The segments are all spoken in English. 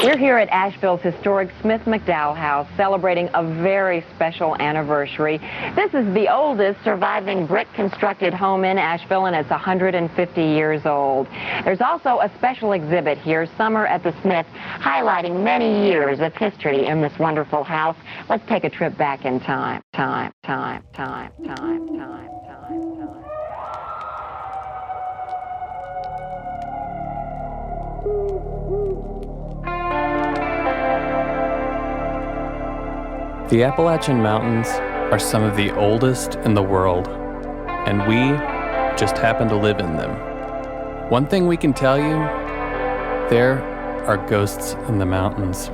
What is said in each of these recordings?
We're here at Asheville's historic Smith-McDowell House celebrating a very special anniversary. This is the oldest surviving brick-constructed home in Asheville, and it's 150 years old. There's also a special exhibit here, Summer at the Smith, highlighting many years of history in this wonderful house. Let's take a trip back in time. Time. The Appalachian Mountains are some of the oldest in the world, and we just happen to live in them. One thing we can tell you, there are ghosts in the mountains.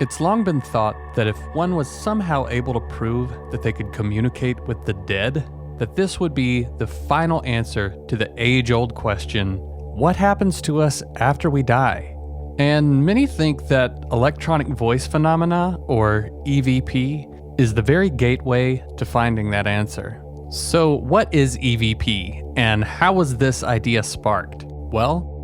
It's long been thought that if one was somehow able to prove that they could communicate with the dead, that this would be the final answer to the age-old question, what happens to us after we die? And many think that electronic voice phenomena, or EVP, is the very gateway to finding that answer. So what is EVP, and how was this idea sparked? Well,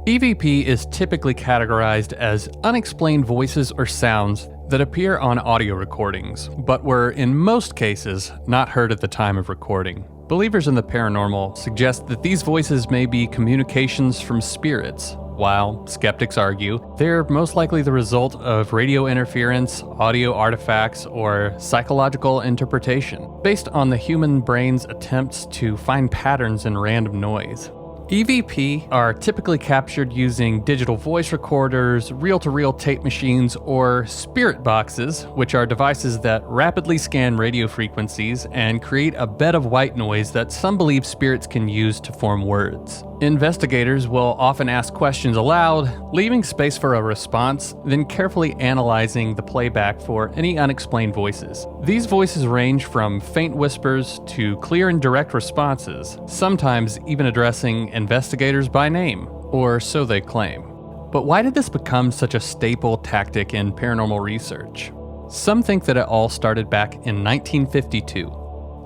EVP is typically categorized as unexplained voices or sounds that appear on audio recordings, but were in most cases not heard at the time of recording. Believers in the paranormal suggest that these voices may be communications from spirits, while skeptics argue they're most likely the result of radio interference, audio artifacts, or psychological interpretation, based on the human brain's attempts to find patterns in random noise. EVP are typically captured using digital voice recorders, reel-to-reel tape machines, or spirit boxes, which are devices that rapidly scan radio frequencies and create a bed of white noise that some believe spirits can use to form words. Investigators will often ask questions aloud, leaving space for a response, then carefully analyzing the playback for any unexplained voices. These voices range from faint whispers to clear and direct responses, sometimes even addressing investigators by name, or so they claim. But why did this become such a staple tactic in paranormal research? Some think that it all started back in 1952.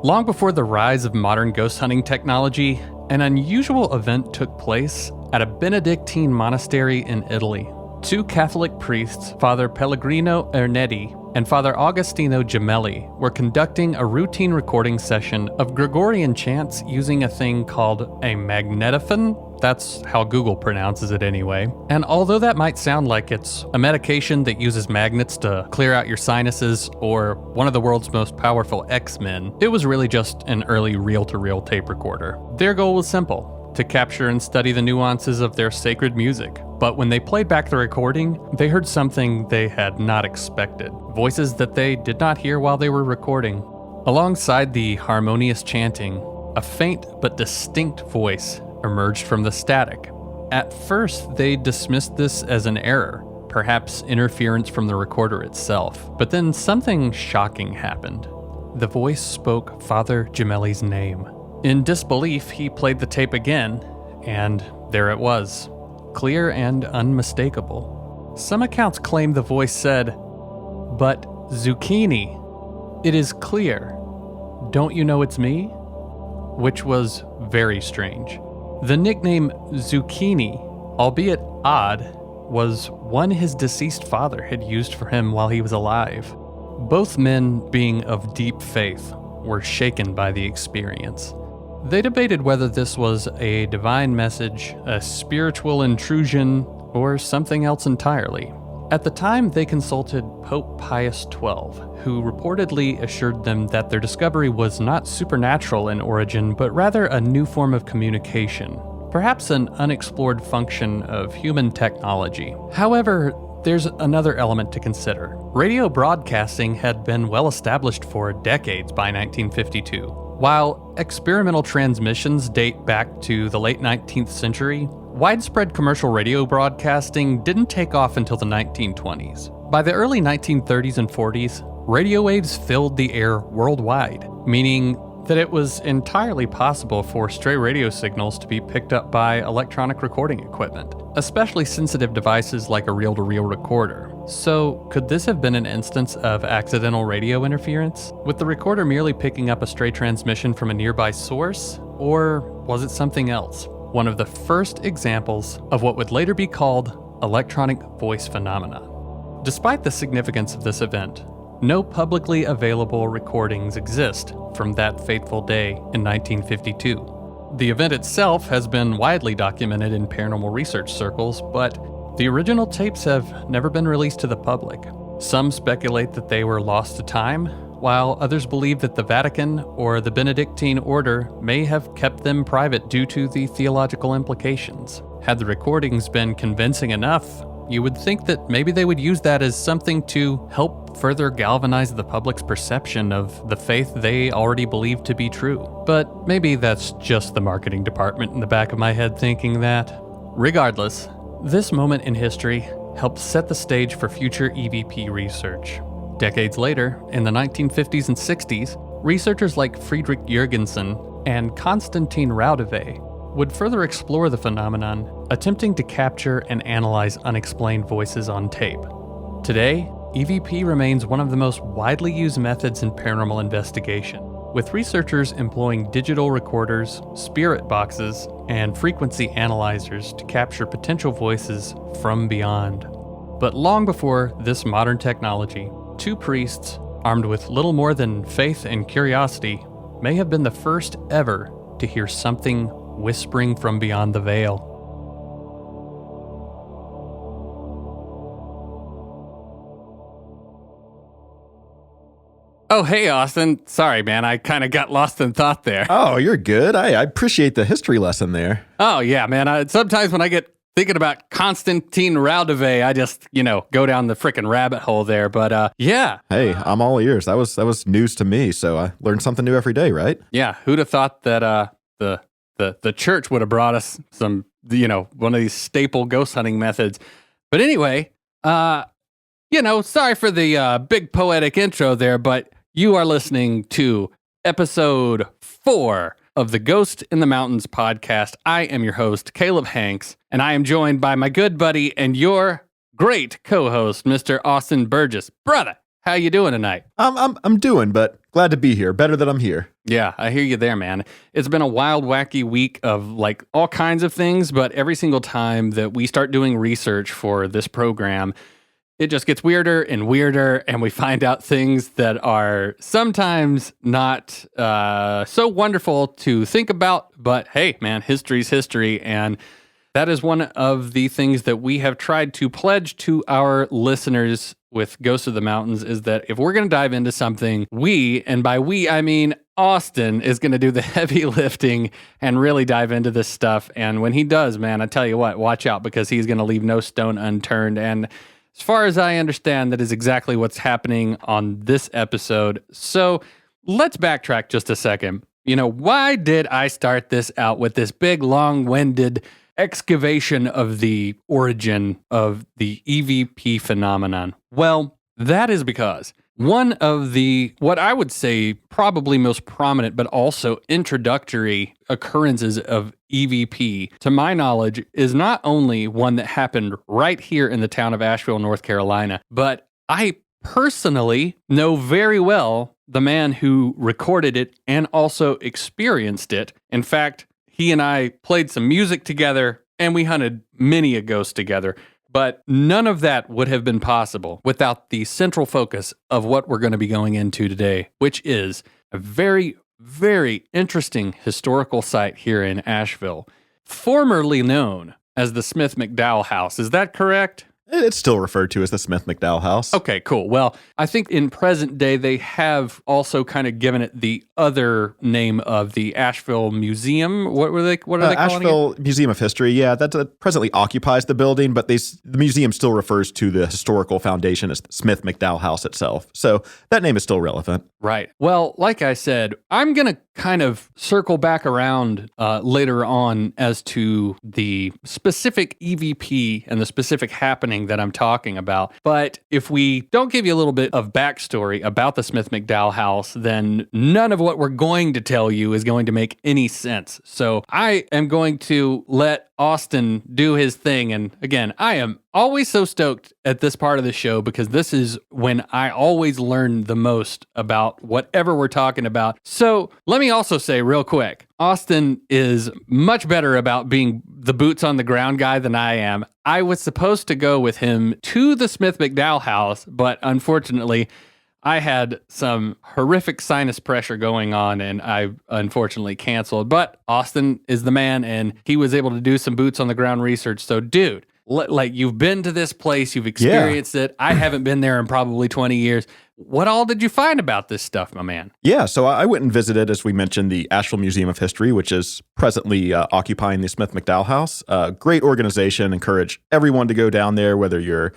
Long before the rise of modern ghost hunting technology, an unusual event took place at a Benedictine monastery in Italy. Two Catholic priests, Father Pellegrino Ernetti and Father Agostino Gemelli, were conducting a routine recording session of Gregorian chants using a thing called a magnetophone. That's how Google pronounces it anyway. And although that might sound like it's a medication that uses magnets to clear out your sinuses or one of the world's most powerful X-Men, it was really just an early reel-to-reel tape recorder. Their goal was simple: to capture and study the nuances of their sacred music. But when they played back the recording, they heard something they had not expected. Voices that they did not hear while they were recording. Alongside the harmonious chanting, a faint but distinct voice emerged from the static. At first, they dismissed this as an error, perhaps interference from the recorder itself. But then something shocking happened. The voice spoke Father Gemelli's name. In disbelief, he played the tape again, and there it was, clear and unmistakable. Some accounts claim the voice said, "But zucchini, it is clear. Don't you know it's me?" Which was very strange. The nickname Zucchini, albeit odd, was one his deceased father had used for him while he was alive. Both men, being of deep faith, were shaken by the experience. They debated whether this was a divine message, a spiritual intrusion, or something else entirely. At the time, they consulted Pope Pius XII, who reportedly assured them that their discovery was not supernatural in origin, but rather a new form of communication, perhaps an unexplored function of human technology. However, there's another element to consider. Radio broadcasting had been well established for decades by 1952. While experimental transmissions date back to the late 19th century, widespread commercial radio broadcasting didn't take off until the 1920s. By the early 1930s and 40s, radio waves filled the air worldwide, meaning that it was entirely possible for stray radio signals to be picked up by electronic recording equipment, especially sensitive devices like a reel-to-reel recorder. So, could this have been an instance of accidental radio interference, with the recorder merely picking up a stray transmission from a nearby source? Or was it something else? One of the first examples of what would later be called electronic voice phenomena. Despite the significance of this event, no publicly available recordings exist from that fateful day in 1952. The event itself has been widely documented in paranormal research circles, but the original tapes have never been released to the public. Some speculate that they were lost to time, while others believe that the Vatican or the Benedictine order may have kept them private due to the theological implications. Had the recordings been convincing enough, you would think that maybe they would use that as something to help further galvanize the public's perception of the faith they already believed to be true. But maybe that's just the marketing department in the back of my head thinking that. Regardless, this moment in history helped set the stage for future EVP research. Decades later, in the 1950s and 60s, researchers like Friedrich Jurgensen and Konstantin Raudove would further explore the phenomenon, attempting to capture and analyze unexplained voices on tape. Today, EVP remains one of the most widely used methods in paranormal investigation, with researchers employing digital recorders, spirit boxes, and frequency analyzers to capture potential voices from beyond. But long before this modern technology, two priests, armed with little more than faith and curiosity, may have been the first ever to hear something whispering from beyond the veil. Oh, hey, Austin. Sorry, man. I kind of got lost in thought there. Oh, you're good. I appreciate the history lesson there. Oh, yeah, man. Sometimes when I get thinking about Konstantin Raudove, I just, go down the frickin' rabbit hole there. But, yeah. Hey, I'm all ears. That was news to me, so I learn something new every day, right? Yeah. Who'd have thought that the church would have brought us some, one of these staple ghost hunting methods. But anyway, sorry for the big poetic intro there, but you are listening to episode 4 of the Ghost in the Mountains podcast. I am your host, Caleb Hanks, and I am joined by my good buddy and your great co-host, Mr. Austin Burgess. Brother, how you doing tonight? I'm doing, but glad to be here. Better that I'm here. Yeah, I hear you there, man. It's been a wild, wacky week of all kinds of things, but every single time that we start doing research for this program, it just gets weirder and weirder, and we find out things that are sometimes not so wonderful to think about, but hey, man, history's history, and that is one of the things that we have tried to pledge to our listeners with Ghosts of the Mountains is that if we're going to dive into something, we, and by we, I mean Austin, is going to do the heavy lifting and really dive into this stuff, and when he does, man, I tell you what, watch out, because he's going to leave no stone unturned, and as far as I understand, that is exactly what's happening on this episode. So let's backtrack just a second. Why did I start this out with this big, long-winded excavation of the origin of the EVP phenomenon? Well, that is because one of the, what I would say, probably most prominent, but also introductory occurrences of EVP, to my knowledge, is not only one that happened right here in the town of Asheville, North Carolina, but I personally know very well the man who recorded it and also experienced it. In fact, he and I played some music together and we hunted many a ghost together. But none of that would have been possible without the central focus of what we're going to be going into today, which is a very, very interesting historical site here in Asheville, formerly known as the Smith-McDowell House. Is that correct? It's still referred to as the Smith-McDowell House. Okay, cool. Well, I think in present day, they have also kind of given it the other name of the Asheville Museum. What are they calling it? Asheville Museum of History. Yeah, that presently occupies the building, but the museum still refers to the historical foundation as Smith-McDowell House itself. So that name is still relevant. Right. Well, like I said, I'm going to kind of circle back around later on as to the specific EVP and the specific happening that I'm talking about. But if we don't give you a little bit of backstory about the Smith-McDowell House, then none of what we're going to tell you is going to make any sense. So I am going to let Austin do his thing. And again, I am always so stoked at this part of the show because this is when I always learn the most about whatever we're talking about. So let me also say real quick, Austin is much better about being the boots on the ground guy than I am. I was supposed to go with him to the Smith-McDowell House, but unfortunately, I had some horrific sinus pressure going on and I unfortunately canceled. But Austin is the man and he was able to do some boots on the ground research. So, dude, like you've been to this place, you've experienced it. I haven't been there in probably 20 years. What all did you find about this stuff, my man? Yeah, so I went and visited, as we mentioned, the Asheville Museum of History, which is presently occupying the Smith-McDowell House. Great organization. Encourage everyone to go down there, whether you're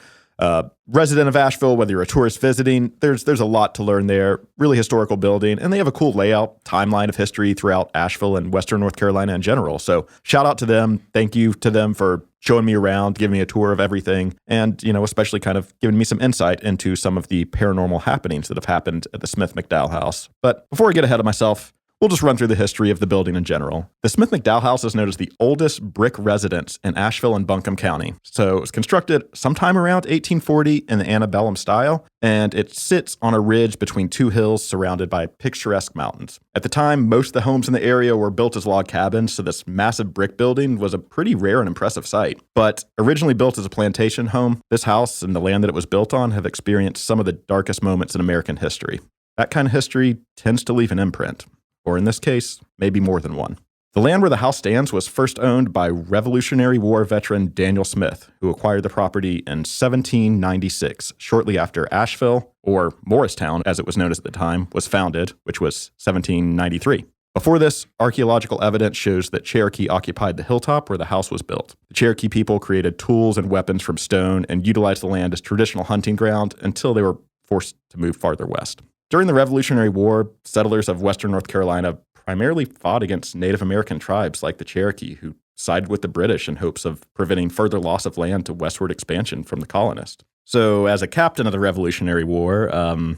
resident of Asheville, whether you're a tourist visiting. There's a lot to learn there. Really historical building, and they have a cool layout, timeline of history throughout Asheville and Western North Carolina in general. So shout out to them. Thank you to them for showing me around, giving me a tour of everything, and especially kind of giving me some insight into some of the paranormal happenings that have happened at the Smith-McDowell House. But before I get ahead of myself, we'll just run through the history of the building in general. The Smith-McDowell House is known as the oldest brick residence in Asheville and Buncombe County. So it was constructed sometime around 1840 in the antebellum style, and it sits on a ridge between two hills surrounded by picturesque mountains. At the time, most of the homes in the area were built as log cabins, so this massive brick building was a pretty rare and impressive sight. But originally built as a plantation home, this house and the land that it was built on have experienced some of the darkest moments in American history. That kind of history tends to leave an imprint. Or in this case, maybe more than one. The land where the house stands was first owned by Revolutionary War veteran Daniel Smith, who acquired the property in 1796, shortly after Asheville, or Morristown as it was known at the time, was founded, which was 1793. Before this, archaeological evidence shows that Cherokee occupied the hilltop where the house was built. The Cherokee people created tools and weapons from stone and utilized the land as traditional hunting ground until they were forced to move farther west. During the Revolutionary War, settlers of Western North Carolina primarily fought against Native American tribes like the Cherokee, who sided with the British in hopes of preventing further loss of land to westward expansion from the colonists. So as a captain of the Revolutionary War,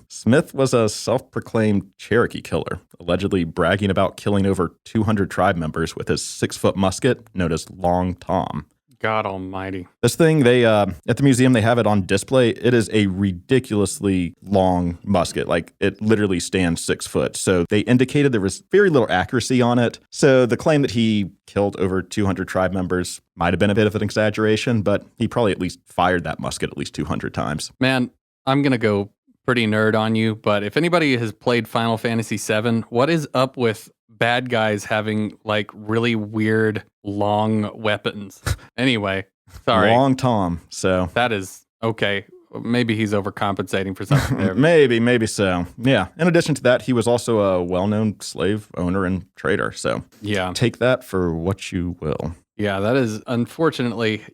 Smith was a self-proclaimed Cherokee killer, allegedly bragging about killing over 200 tribe members with his 6-foot musket known as Long Tom. God almighty. This thing, they at the museum, they have it on display. It is a ridiculously long musket. Like, it literally stands 6 foot. So they indicated there was very little accuracy on it. So the claim that he killed over 200 tribe members might have been a bit of an exaggeration, but he probably at least fired that musket at least 200 times. Man, I'm going to go pretty nerd on you, but if anybody has played Final Fantasy VII, what is up with bad guys having like really weird long weapons? Anyway, sorry. Long Tom. So that is okay. Maybe he's overcompensating for something there. maybe so. Yeah. In addition to that, he was also a well-known slave owner and trader. So yeah, take that for what you will. Yeah, that is unfortunately,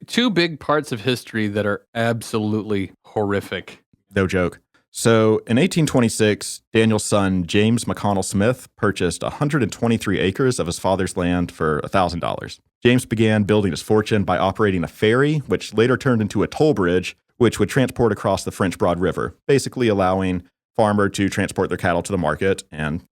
two big parts of history that are absolutely horrific. No joke. So in 1826, Daniel's son, James McConnell Smith, purchased 123 acres of his father's land for $1,000. James began building his fortune by operating a ferry, which later turned into a toll bridge, which would transport across the French Broad River, basically allowing farmer to transport their cattle to the market and,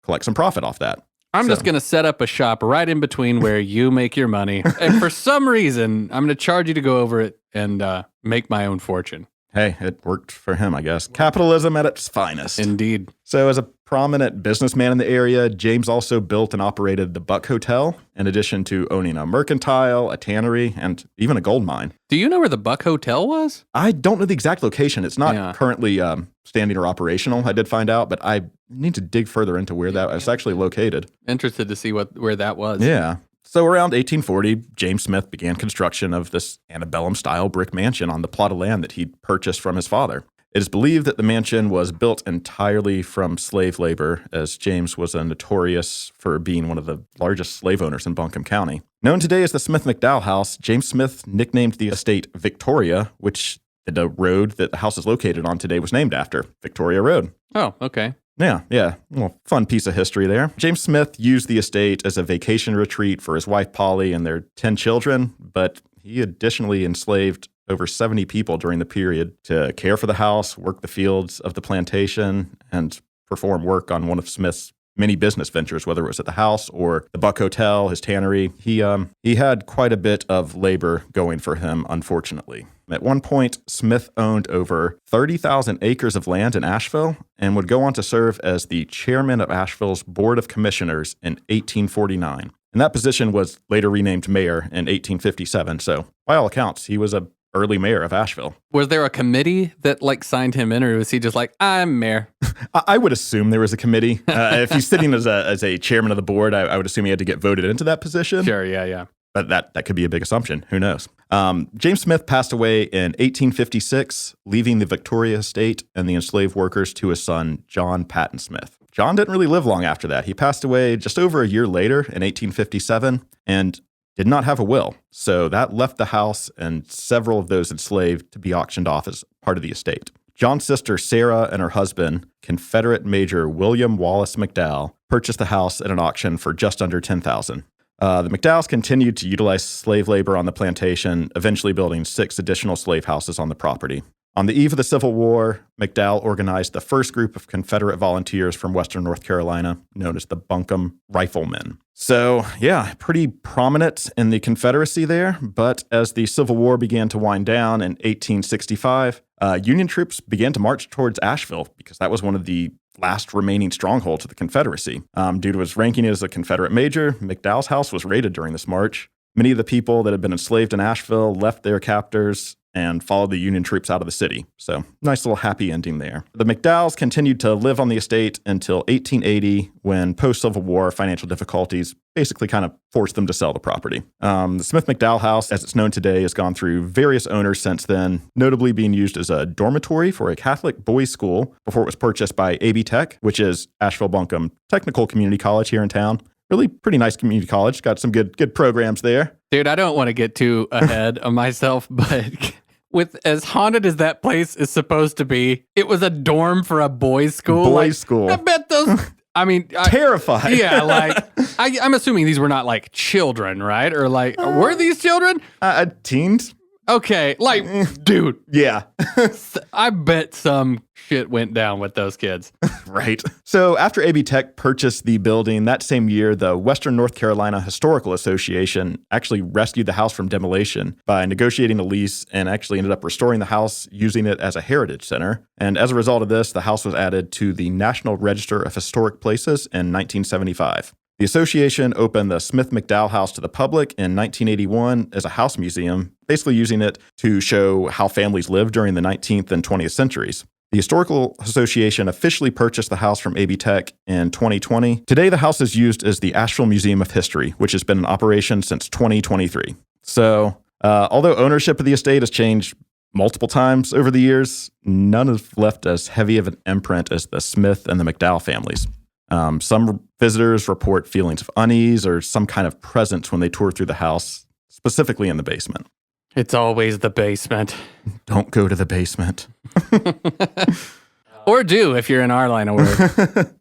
collect some profit off that. I'm just going to set up a shop right in between where you make your money. And for some reason, I'm going to charge you to go over it and make my own fortune. Hey, it worked for him, I guess. Capitalism at its finest. Indeed. So as a prominent businessman in the area, James also built and operated the Buck Hotel, in addition to owning a mercantile, a tannery, and even a gold mine. Do you know where the Buck Hotel was? I don't know the exact location. It's not currently standing or operational. I did find out, but I need to dig further into where that was actually located. Interested to see where that was. Yeah. So around 1840, James Smith began construction of this antebellum-style brick mansion on the plot of land that he'd purchased from his father. It is believed that the mansion was built entirely from slave labor, as James was notorious for being one of the largest slave owners in Buncombe County. Known today as the Smith-McDowell House, James Smith nicknamed the estate Victoria, which the road that the house is located on today was named after, Victoria Road. Oh, okay. Yeah. Well, fun piece of history there. James Smith used the estate as a vacation retreat for his wife Polly and their 10 children, but he additionally enslaved over 70 people during the period to care for the house, work the fields of the plantation, and perform work on one of Smith's many business ventures, whether it was at the house or the Buck Hotel, his tannery. He had quite a bit of labor going for him, unfortunately. At one point, Smith owned over 30,000 acres of land in Asheville and would go on to serve as the chairman of Asheville's Board of Commissioners in 1849. And that position was later renamed mayor in 1857. So by all accounts, he was a early mayor of Asheville. Was there a committee that signed him in, or was he just I'm mayor? I would assume there was a committee. If he's sitting as a chairman of the board, I would assume he had to get voted into that position. Sure, yeah. But that could be a big assumption. Who knows? James Smith passed away in 1856, leaving the Victoria estate and the enslaved workers to his son, John Patton Smith. John didn't really live long after that. He passed away just over a year later in 1857 and did not have a will. So that left the house and several of those enslaved to be auctioned off as part of the estate. John's sister, Sarah, and her husband, Confederate Major William Wallace McDowell, purchased the house at an auction for just under $10,000. The McDowells continued to utilize slave labor on the plantation, eventually building 6 additional slave houses on the property. On the eve of the Civil War, McDowell organized the first group of Confederate volunteers from Western North Carolina, known as the Buncombe Riflemen. So, yeah, pretty prominent in the Confederacy there, but as the Civil War began to wind down in 1865, Union troops began to march towards Asheville because that was one of the last remaining strongholds of the Confederacy. Due to his ranking as a Confederate major, McDowell's house was raided during this march. Many of the people that had been enslaved in Asheville left their captors and followed the Union troops out of the city. So, nice little happy ending there. The McDowells continued to live on the estate until 1880, when post-Civil War financial difficulties basically kind of forced them to sell the property. The Smith-McDowell House, as it's known today, has gone through various owners since then, notably being used as a dormitory for a Catholic boys' school before it was purchased by AB Tech, which is Asheville Buncombe Technical Community College here in town. Really pretty nice community college. Got some good programs there. Dude, I don't want to get too ahead of myself, but with as haunted as that place is supposed to be, it was a dorm for a boys' school. Boys' school. I bet those... I mean... Terrified. Yeah, I'm assuming these were not children, right? Or were these children? Teens. Okay, dude. Yeah. I bet some shit went down with those kids. Right. So after AB Tech purchased the building that same year, the Western North Carolina Historical Association actually rescued the house from demolition by negotiating a lease and actually ended up restoring the house, using it as a heritage center. And as a result of this, the house was added to the National Register of Historic Places in 1975. The association opened the Smith-McDowell House to the public in 1981 as a house museum, basically using it to show how families lived during the 19th and 20th centuries. The Historical Association officially purchased the house from AB Tech in 2020. Today, the house is used as the Asheville Museum of History, which has been in operation since 2023. So, although ownership of the estate has changed multiple times over the years, none have left as heavy of an imprint as the Smith and the McDowell families. Some visitors report feelings of unease or some kind of presence when they tour through the house, specifically in the basement. It's always the basement. Don't go to the basement. Or do if you're in our line of work.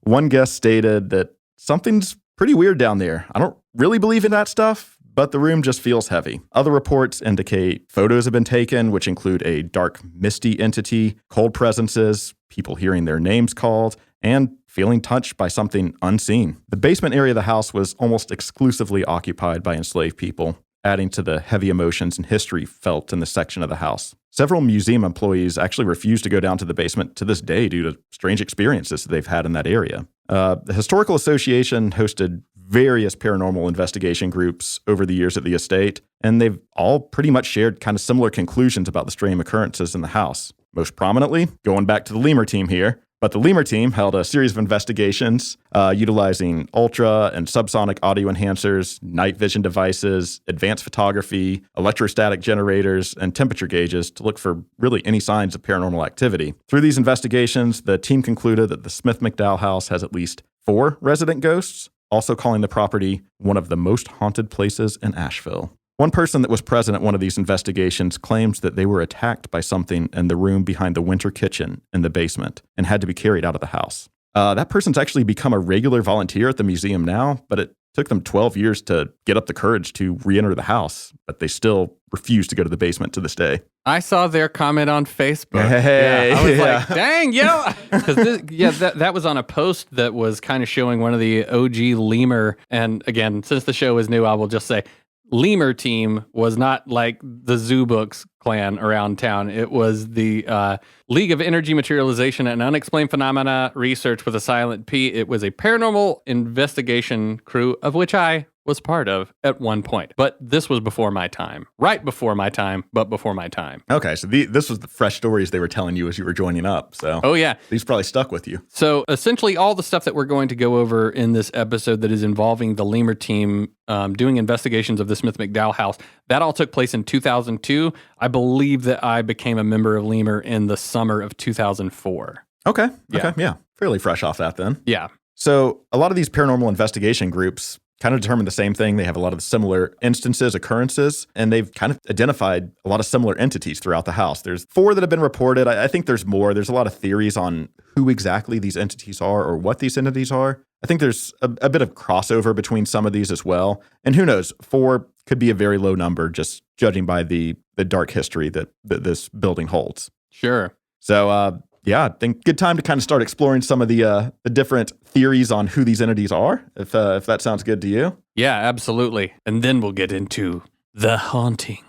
One guest stated that something's pretty weird down there. I don't really believe in that stuff, but the room just feels heavy. Other reports indicate photos have been taken, which include a dark, misty entity, cold presences, people hearing their names called, and feeling touched by something unseen. The basement area of the house was almost exclusively occupied by enslaved people, adding to the heavy emotions and history felt in this section of the house. Several museum employees actually refuse to go down to the basement to this day due to strange experiences that they've had in that area. The Historical Association hosted various paranormal investigation groups over the years at the estate, and they've all pretty much shared kind of similar conclusions about the strange occurrences in the house. Most prominently, going back to the lemur team here, But the lemur team held a series of investigations utilizing ultra and subsonic audio enhancers, night vision devices, advanced photography, electrostatic generators, and temperature gauges to look for really any signs of paranormal activity. Through these investigations, the team concluded that the Smith-McDowell House has at least 4 resident ghosts, also calling the property one of the most haunted places in Asheville. One person that was present at one of these investigations claims that they were attacked by something in the room behind the winter kitchen in the basement and had to be carried out of the house. That person's actually become a regular volunteer at the museum now, but it took them 12 years to get up the courage to re-enter the house, but they still refuse to go to the basement to this day. I saw their comment on Facebook. Hey, I was like, dang, because that was on a post that was kind of showing one of the OG lemur. And again, since the show is new, I will just say, lemur team was not like the Zoo Books clan around town. It was the League of Energy Materialization and Unexplained Phenomena Research with a silent P. It was a paranormal investigation crew of which I was part of at one point. But this was before my time. Right before my time, but before my time. Okay, so this was the fresh stories they were telling you as you were joining up. So oh, yeah. These probably stuck with you. So essentially all the stuff that we're going to go over in this episode that is involving the lemur team doing investigations of the Smith-McDowell House, that all took place in 2002. I believe that I became a member of lemur in the summer of 2004. Okay. Yeah. Okay. Yeah. Fairly fresh off that then. Yeah. So a lot of these paranormal investigation groups kind of determine the same thing. They have a lot of similar instances, occurrences, and they've kind of identified a lot of similar entities throughout the house. There's 4 that have been reported. I think there's more. There's a lot of theories on who exactly these entities are or what these entities are. I think there's a bit of crossover between some of these as well. And who knows, 4 could be a very low number, just judging by the dark history that this building holds. Sure. So, yeah, I think good time to kind of start exploring some of the different theories on who these entities are, if that sounds good to you. Yeah, absolutely. And then we'll get into the haunting.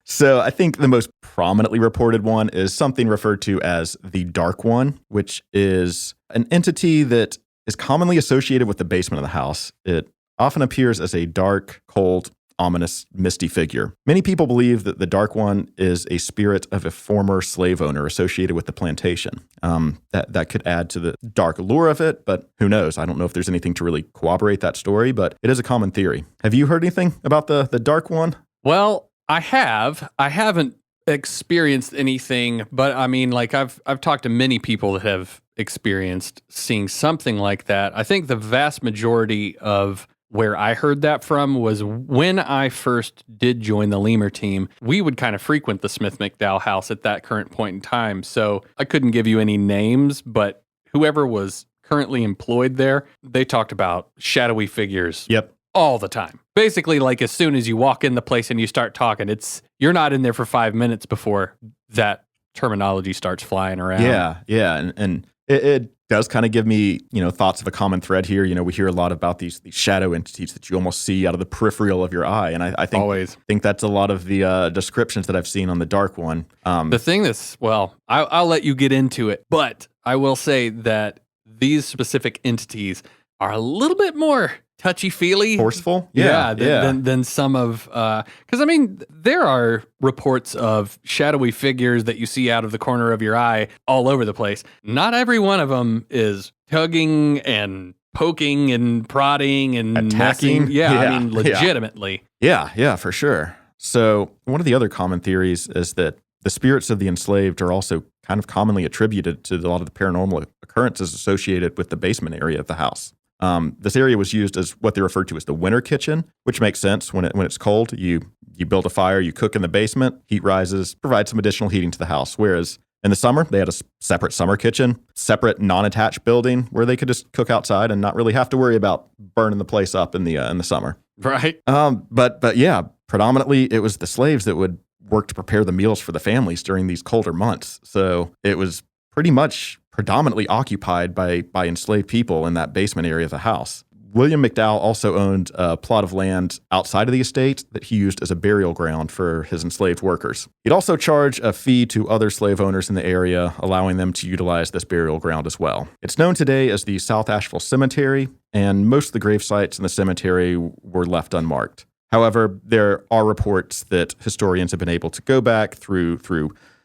So I think the most prominently reported one is something referred to as the Dark One, which is an entity that is commonly associated with the basement of the house. It often appears as a dark, cold, ominous, misty figure. Many people believe that the Dark One is a spirit of a former slave owner associated with the plantation. That could add to the dark allure of it, but who knows? I don't know if there's anything to really corroborate that story, but it is a common theory. Have you heard anything about the Dark One? Well, I have. I haven't experienced anything, but I mean, like I've talked to many people that have experienced seeing something like that. I think the vast majority of where I heard that from was when I first did join the lemur team. We would kind of frequent the Smith-McDowell House at that current point in time. So I couldn't give you any names, but whoever was currently employed there, they talked about shadowy figures. Yep. All the time. Basically, like as soon as you walk in the place and you start talking, you're not in there for 5 minutes before that terminology starts flying around. Yeah. And it does kind of give me, thoughts of a common thread here. We hear a lot about these shadow entities that you almost see out of the peripheral of your eye. And I think that's a lot of the descriptions that I've seen on the Dark One. The thing that's, I'll let you get into it, but I will say that these specific entities are a little bit more touchy-feely. Forceful? Than some of, because I mean, there are reports of shadowy figures that you see out of the corner of your eye all over the place. Not every one of them is tugging and poking and prodding and attacking. Messing. I mean, legitimately. Yeah, for sure. So one of the other common theories is that the spirits of the enslaved are also kind of commonly attributed to a lot of the paranormal occurrences associated with the basement area of the house. This area was used as what they refer to as the winter kitchen, which makes sense. When it's cold, you build a fire, you cook in the basement, heat rises, provide some additional heating to the house. Whereas in the summer, they had a separate summer kitchen, separate non-attached building where they could just cook outside and not really have to worry about burning the place up in the summer. Right. But yeah, predominantly it was the slaves that would work to prepare the meals for the families during these colder months. So it was pretty much predominantly occupied by enslaved people in that basement area of the house. William McDowell also owned a plot of land outside of the estate that he used as a burial ground for his enslaved workers. He'd also charge a fee to other slave owners in the area, allowing them to utilize this burial ground as well. It's known today as the South Asheville Cemetery, and most of the grave sites in the cemetery were left unmarked. However, there are reports that historians have been able to go back through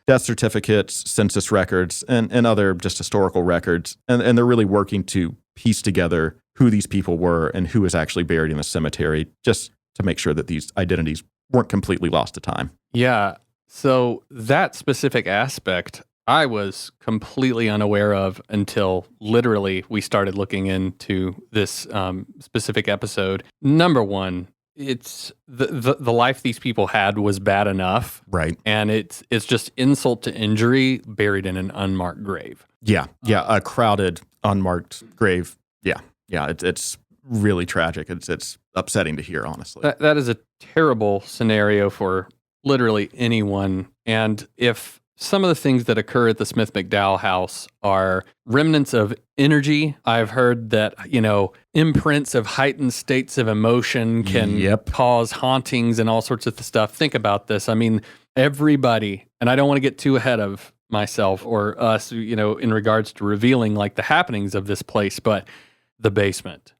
death certificates, census records, and other just historical records. And they're really working to piece together who these people were and who was actually buried in the cemetery, just to make sure that these identities weren't completely lost to time. Yeah. So that specific aspect I was completely unaware of until literally we started looking into this specific episode. Number one, it's the life these people had was bad enough. Right. And it's just insult to injury buried in an unmarked grave. Yeah. Yeah. A crowded, unmarked grave. Yeah. Yeah. It's really tragic. It's upsetting to hear, honestly. That is a terrible scenario for literally anyone. And if some of the things that occur at the Smith-McDowell House are remnants of energy, I've heard that, imprints of heightened states of emotion can cause hauntings and all sorts of stuff. Think about this. I mean, everybody, and I don't want to get too ahead of myself or us, in regards to revealing like the happenings of this place, but the basement.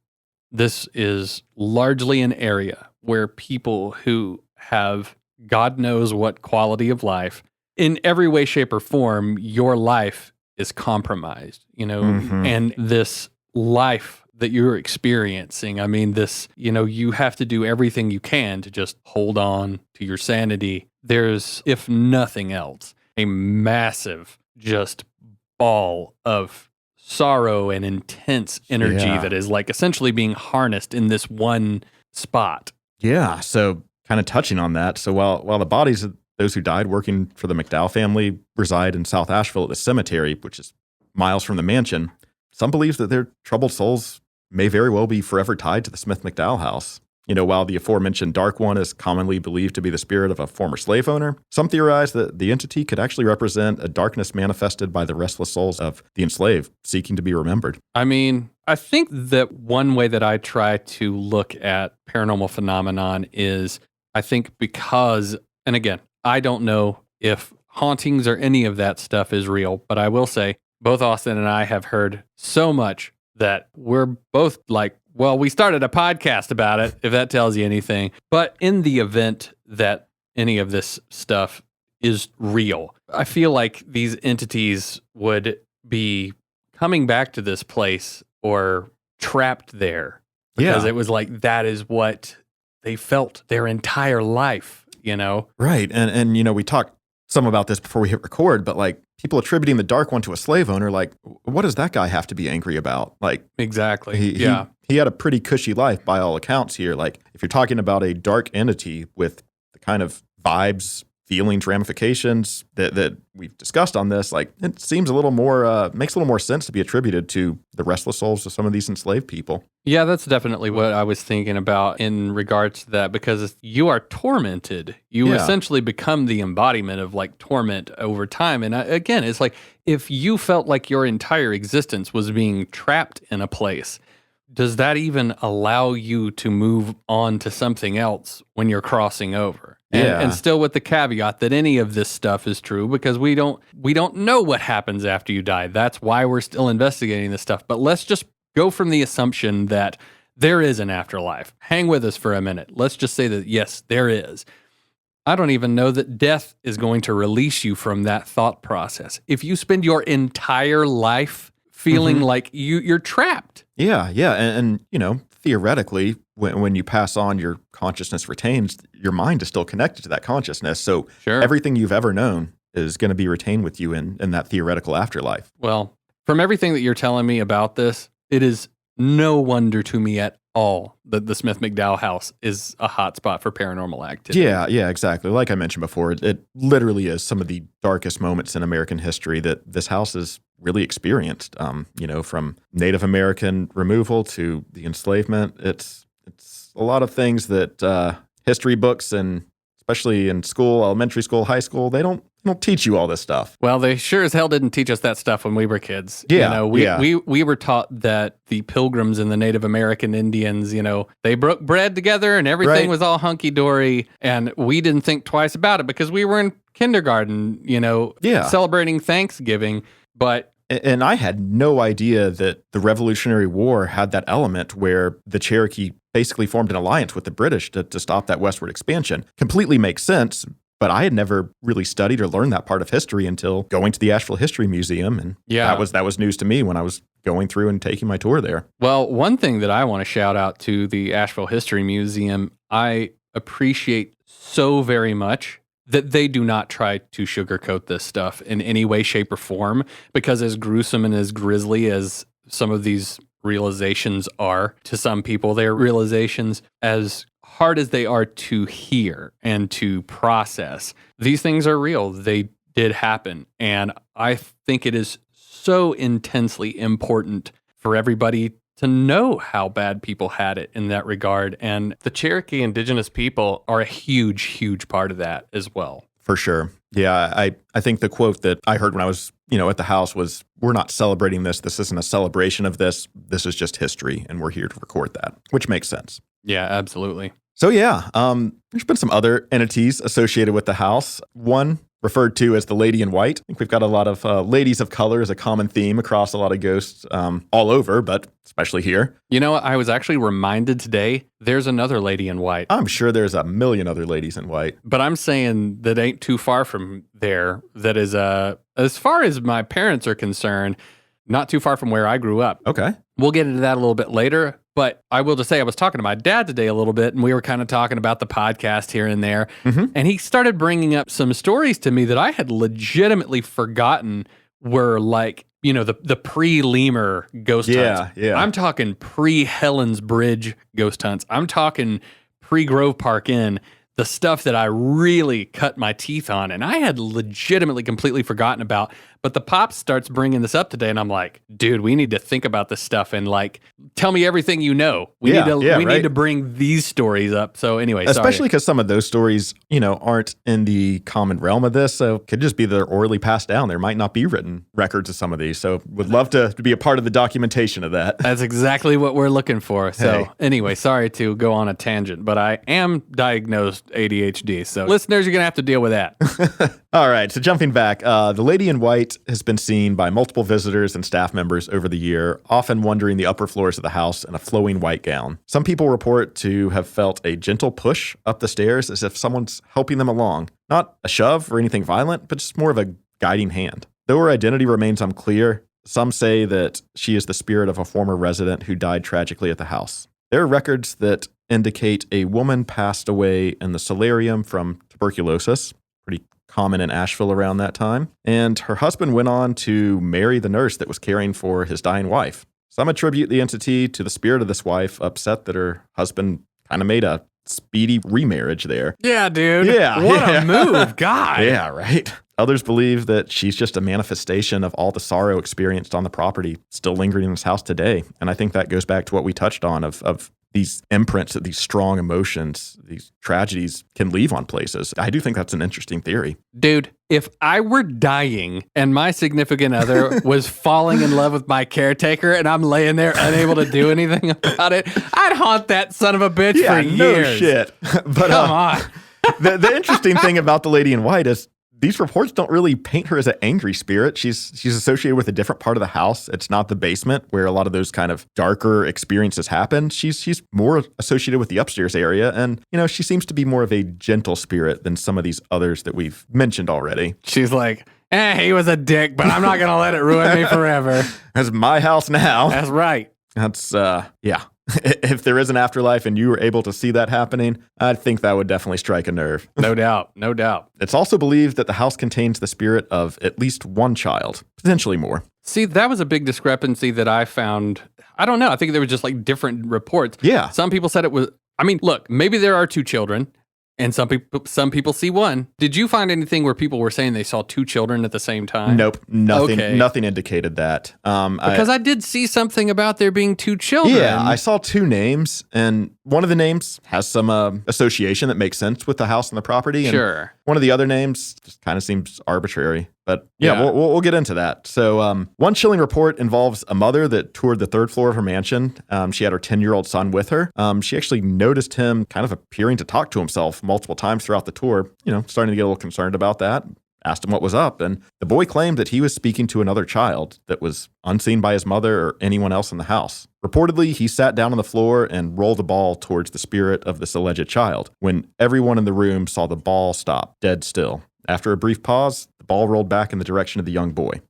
This is largely an area where people who have God knows what quality of life, in every way, shape, or form, your life is compromised, and this life that you're experiencing, I mean, this, you have to do everything you can to just hold on to your sanity. There's, if nothing else, a massive just ball of sorrow and intense energy that is like essentially being harnessed in this one spot. Yeah. So kind of touching on that. So while the bodies of those who died working for the McDowell family reside in South Asheville at the cemetery, which is miles from the mansion, some believe that their troubled souls may very well be forever tied to the Smith-McDowell house. While the aforementioned Dark One is commonly believed to be the spirit of a former slave owner, some theorize that the entity could actually represent a darkness manifested by the restless souls of the enslaved, seeking to be remembered. I mean, I think that one way that I try to look at paranormal phenomenon is, I think because, and again, I don't know if hauntings or any of that stuff is real, but I will say both Austin and I have heard so much that we're both like, well, we started a podcast about it, if that tells you anything. But in the event that any of this stuff is real, I feel like these entities would be coming back to this place or trapped there. Because it was like, that is what they felt their entire life, Right. And we talked some about this before we hit record, but like people attributing the Dark One to a slave owner, like, what does that guy have to be angry about? Like, exactly. He had a pretty cushy life by all accounts here. Like, if you're talking about a dark entity with the kind of vibes, feelings, ramifications that we've discussed on this, like, it seems a little more, makes a little more sense to be attributed to the restless souls of some of these enslaved people. Yeah, that's definitely what I was thinking about in regards to that, because you are tormented. You essentially become the embodiment of like torment over time. And again, it's like, if you felt like your entire existence was being trapped in a place, does that even allow you to move on to something else when you're crossing over? And still with the caveat that any of this stuff is true, because we don't know what happens after you die. That's why we're still investigating this stuff. But let's just go from the assumption that there is an afterlife. Hang with us for a minute. Let's just say that, yes, there is. I don't even know that death is going to release you from that thought process. If you spend your entire life feeling like you're trapped. Yeah. And theoretically, when you pass on, your consciousness retains, your mind is still connected to that consciousness. So everything you've ever known is going to be retained with you in that theoretical afterlife. Well, from everything that you're telling me about this, it is no wonder to me at all that the Smith-McDowell House is a hotspot for paranormal activity. Yeah, exactly. Like I mentioned before, it literally is some of the darkest moments in American history that this house has really experienced. From Native American removal to the enslavement, it's a lot of things that history books, and especially in school, elementary school, high school, they don't teach you all this stuff. Well, they sure as hell didn't teach us that stuff when we were kids. We were taught that the Pilgrims and the Native American Indians, they broke bread together and everything was all hunky-dory, and we didn't think twice about it because we were in kindergarten, celebrating Thanksgiving. And I had no idea that the Revolutionary War had that element where the Cherokee basically formed an alliance with the British to stop that westward expansion. Completely makes sense But I had never really studied or learned that part of history until going to the Asheville History Museum. And that was news to me when I was going through and taking my tour there. Well, one thing that I want to shout out to the Asheville History Museum, I appreciate so very much that they do not try to sugarcoat this stuff in any way, shape, or form, because as gruesome and as grisly as some of these realizations are to some people, they are realizations as hard as they are to hear and to process. These things are real. They did happen. And I think it is so intensely important for everybody to know how bad people had it in that regard. And the Cherokee indigenous people are a huge, huge part of that as well. For sure. Yeah, I think the quote that I heard when I was, at the house was, we're not celebrating this. This isn't a celebration of this. This is just history, and we're here to record that, which makes sense. Yeah, absolutely. So yeah, there's been some other entities associated with the house. One referred to as the Lady in White. I think we've got a lot of ladies of color as a common theme across a lot of ghosts all over, but especially here. You know, I was actually reminded today, there's another Lady in White. I'm sure there's a million other ladies in white. But I'm saying that ain't too far from there. That is, as far as my parents are concerned, not too far from where I grew up. Okay. We'll get into that a little bit later. But I will just say, I was talking to my dad today a little bit, and we were kind of talking about the podcast here and there. Mm-hmm. And he started bringing up some stories to me that I had legitimately forgotten were like, the pre-Lemur ghost hunts. Yeah. I'm talking pre-Helen's Bridge ghost hunts. I'm talking pre-Grove Park Inn, the stuff that I really cut my teeth on. And I had legitimately completely forgotten about. But the Pops starts bringing this up today, and I'm like, dude, we need to think about this stuff and like, tell me everything you know. We need to bring these stories up. So anyway, especially because some of those stories, aren't in the common realm of this. So it could just be they're orally passed down. There might not be written records of some of these. So would love to be a part of the documentation of that. That's exactly what we're looking for. So anyway, sorry to go on a tangent, but I am diagnosed ADHD. So listeners, you're going to have to deal with that. All right. So jumping back, the Lady in White has been seen by multiple visitors and staff members over the year, often wandering the upper floors of the house in a flowing white gown. Some people report to have felt a gentle push up the stairs as if someone's helping them along. Not a shove or anything violent, but just more of a guiding hand. Though her identity remains unclear, some say that she is the spirit of a former resident who died tragically at the house. There are records that indicate a woman passed away in the solarium from tuberculosis, pretty common in Asheville around that time, and her husband went on to marry the nurse that was caring for his dying wife. Some attribute the entity to the spirit of this wife, upset that her husband kind of made a speedy remarriage there. Yeah, dude. Yeah. What a move, God. Yeah, right. Others believe that she's just a manifestation of all the sorrow experienced on the property, still lingering in this house today. And I think that goes back to what we touched on of these imprints that these strong emotions, these tragedies can leave on places. I do think that's an interesting theory. Dude, if I were dying and my significant other was falling in love with my caretaker and I'm laying there unable to do anything about it, I'd haunt that son of a bitch for years. No shit. But, come on. the interesting thing about the Lady in White is these reports don't really paint her as an angry spirit. She's associated with a different part of the house. It's not the basement where a lot of those kind of darker experiences happen. She's more associated with the upstairs area. And, she seems to be more of a gentle spirit than some of these others that we've mentioned already. She's like, he was a dick, but I'm not going to let it ruin me forever. That's my house now. That's right. That's, yeah. If there is an afterlife and you were able to see that happening, I think that would definitely strike a nerve. No doubt. No doubt. It's also believed that the house contains the spirit of at least one child, potentially more. See, that was a big discrepancy that I found. I don't know. I think there were just like different reports. Yeah. Some people said it was, look, maybe there are two children. And some people see one. Did you find anything where people were saying they saw two children at the same time? Nope. Nothing indicated that. Because I did see something about there being two children. Yeah, I saw two names, and one of the names has some association that makes sense with the house and the property. And sure. One of the other names just kind of seems arbitrary. But yeah. We'll get into that. So one chilling report involves a mother that toured the third floor of her mansion. She had her 10-year-old son with her. She actually noticed him kind of appearing to talk to himself multiple times throughout the tour, starting to get a little concerned about that. asked him what was up, and the boy claimed that he was speaking to another child that was unseen by his mother or anyone else in the house. Reportedly, he sat down on the floor and rolled the ball towards the spirit of this alleged child, when everyone in the room saw the ball stop dead still. After a brief pause, the ball rolled back in the direction of the young boy.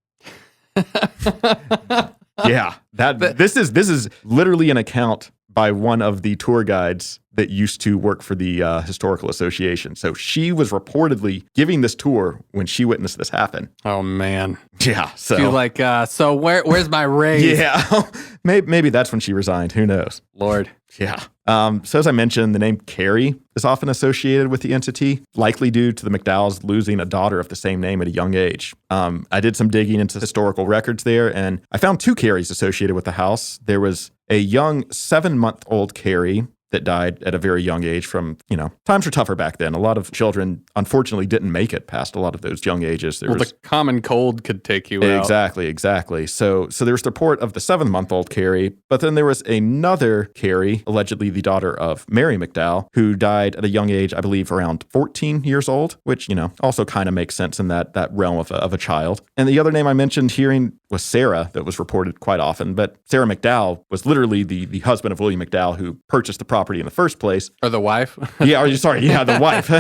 Yeah, this is literally an account by one of the tour guides that used to work for the Historical Association. So she was reportedly giving this tour when she witnessed this happen. Oh, man. Yeah. So she's like, so where's my raise? Yeah. maybe that's when she resigned. Who knows? Lord. Yeah. So as I mentioned, the name Carrie is often associated with the entity, likely due to the McDowells losing a daughter of the same name at a young age. I did some digging into historical records there, and I found 2 Carries associated with the house. There was a young 7-month-old Carrie that died at a very young age from, times were tougher back then. A lot of children, unfortunately, didn't make it past a lot of those young ages. The common cold could take you out. Exactly. So there was the report of the 7-month-old Carrie, but then there was another Carrie, allegedly the daughter of Mary McDowell, who died at a young age, I believe around 14 years old, which, also kind of makes sense in that realm of a child. And the other name I mentioned hearing was Sarah, that was reported quite often, but Sarah McDowell was literally the husband of William McDowell, who purchased the property in the first place. Or the wife? The wife.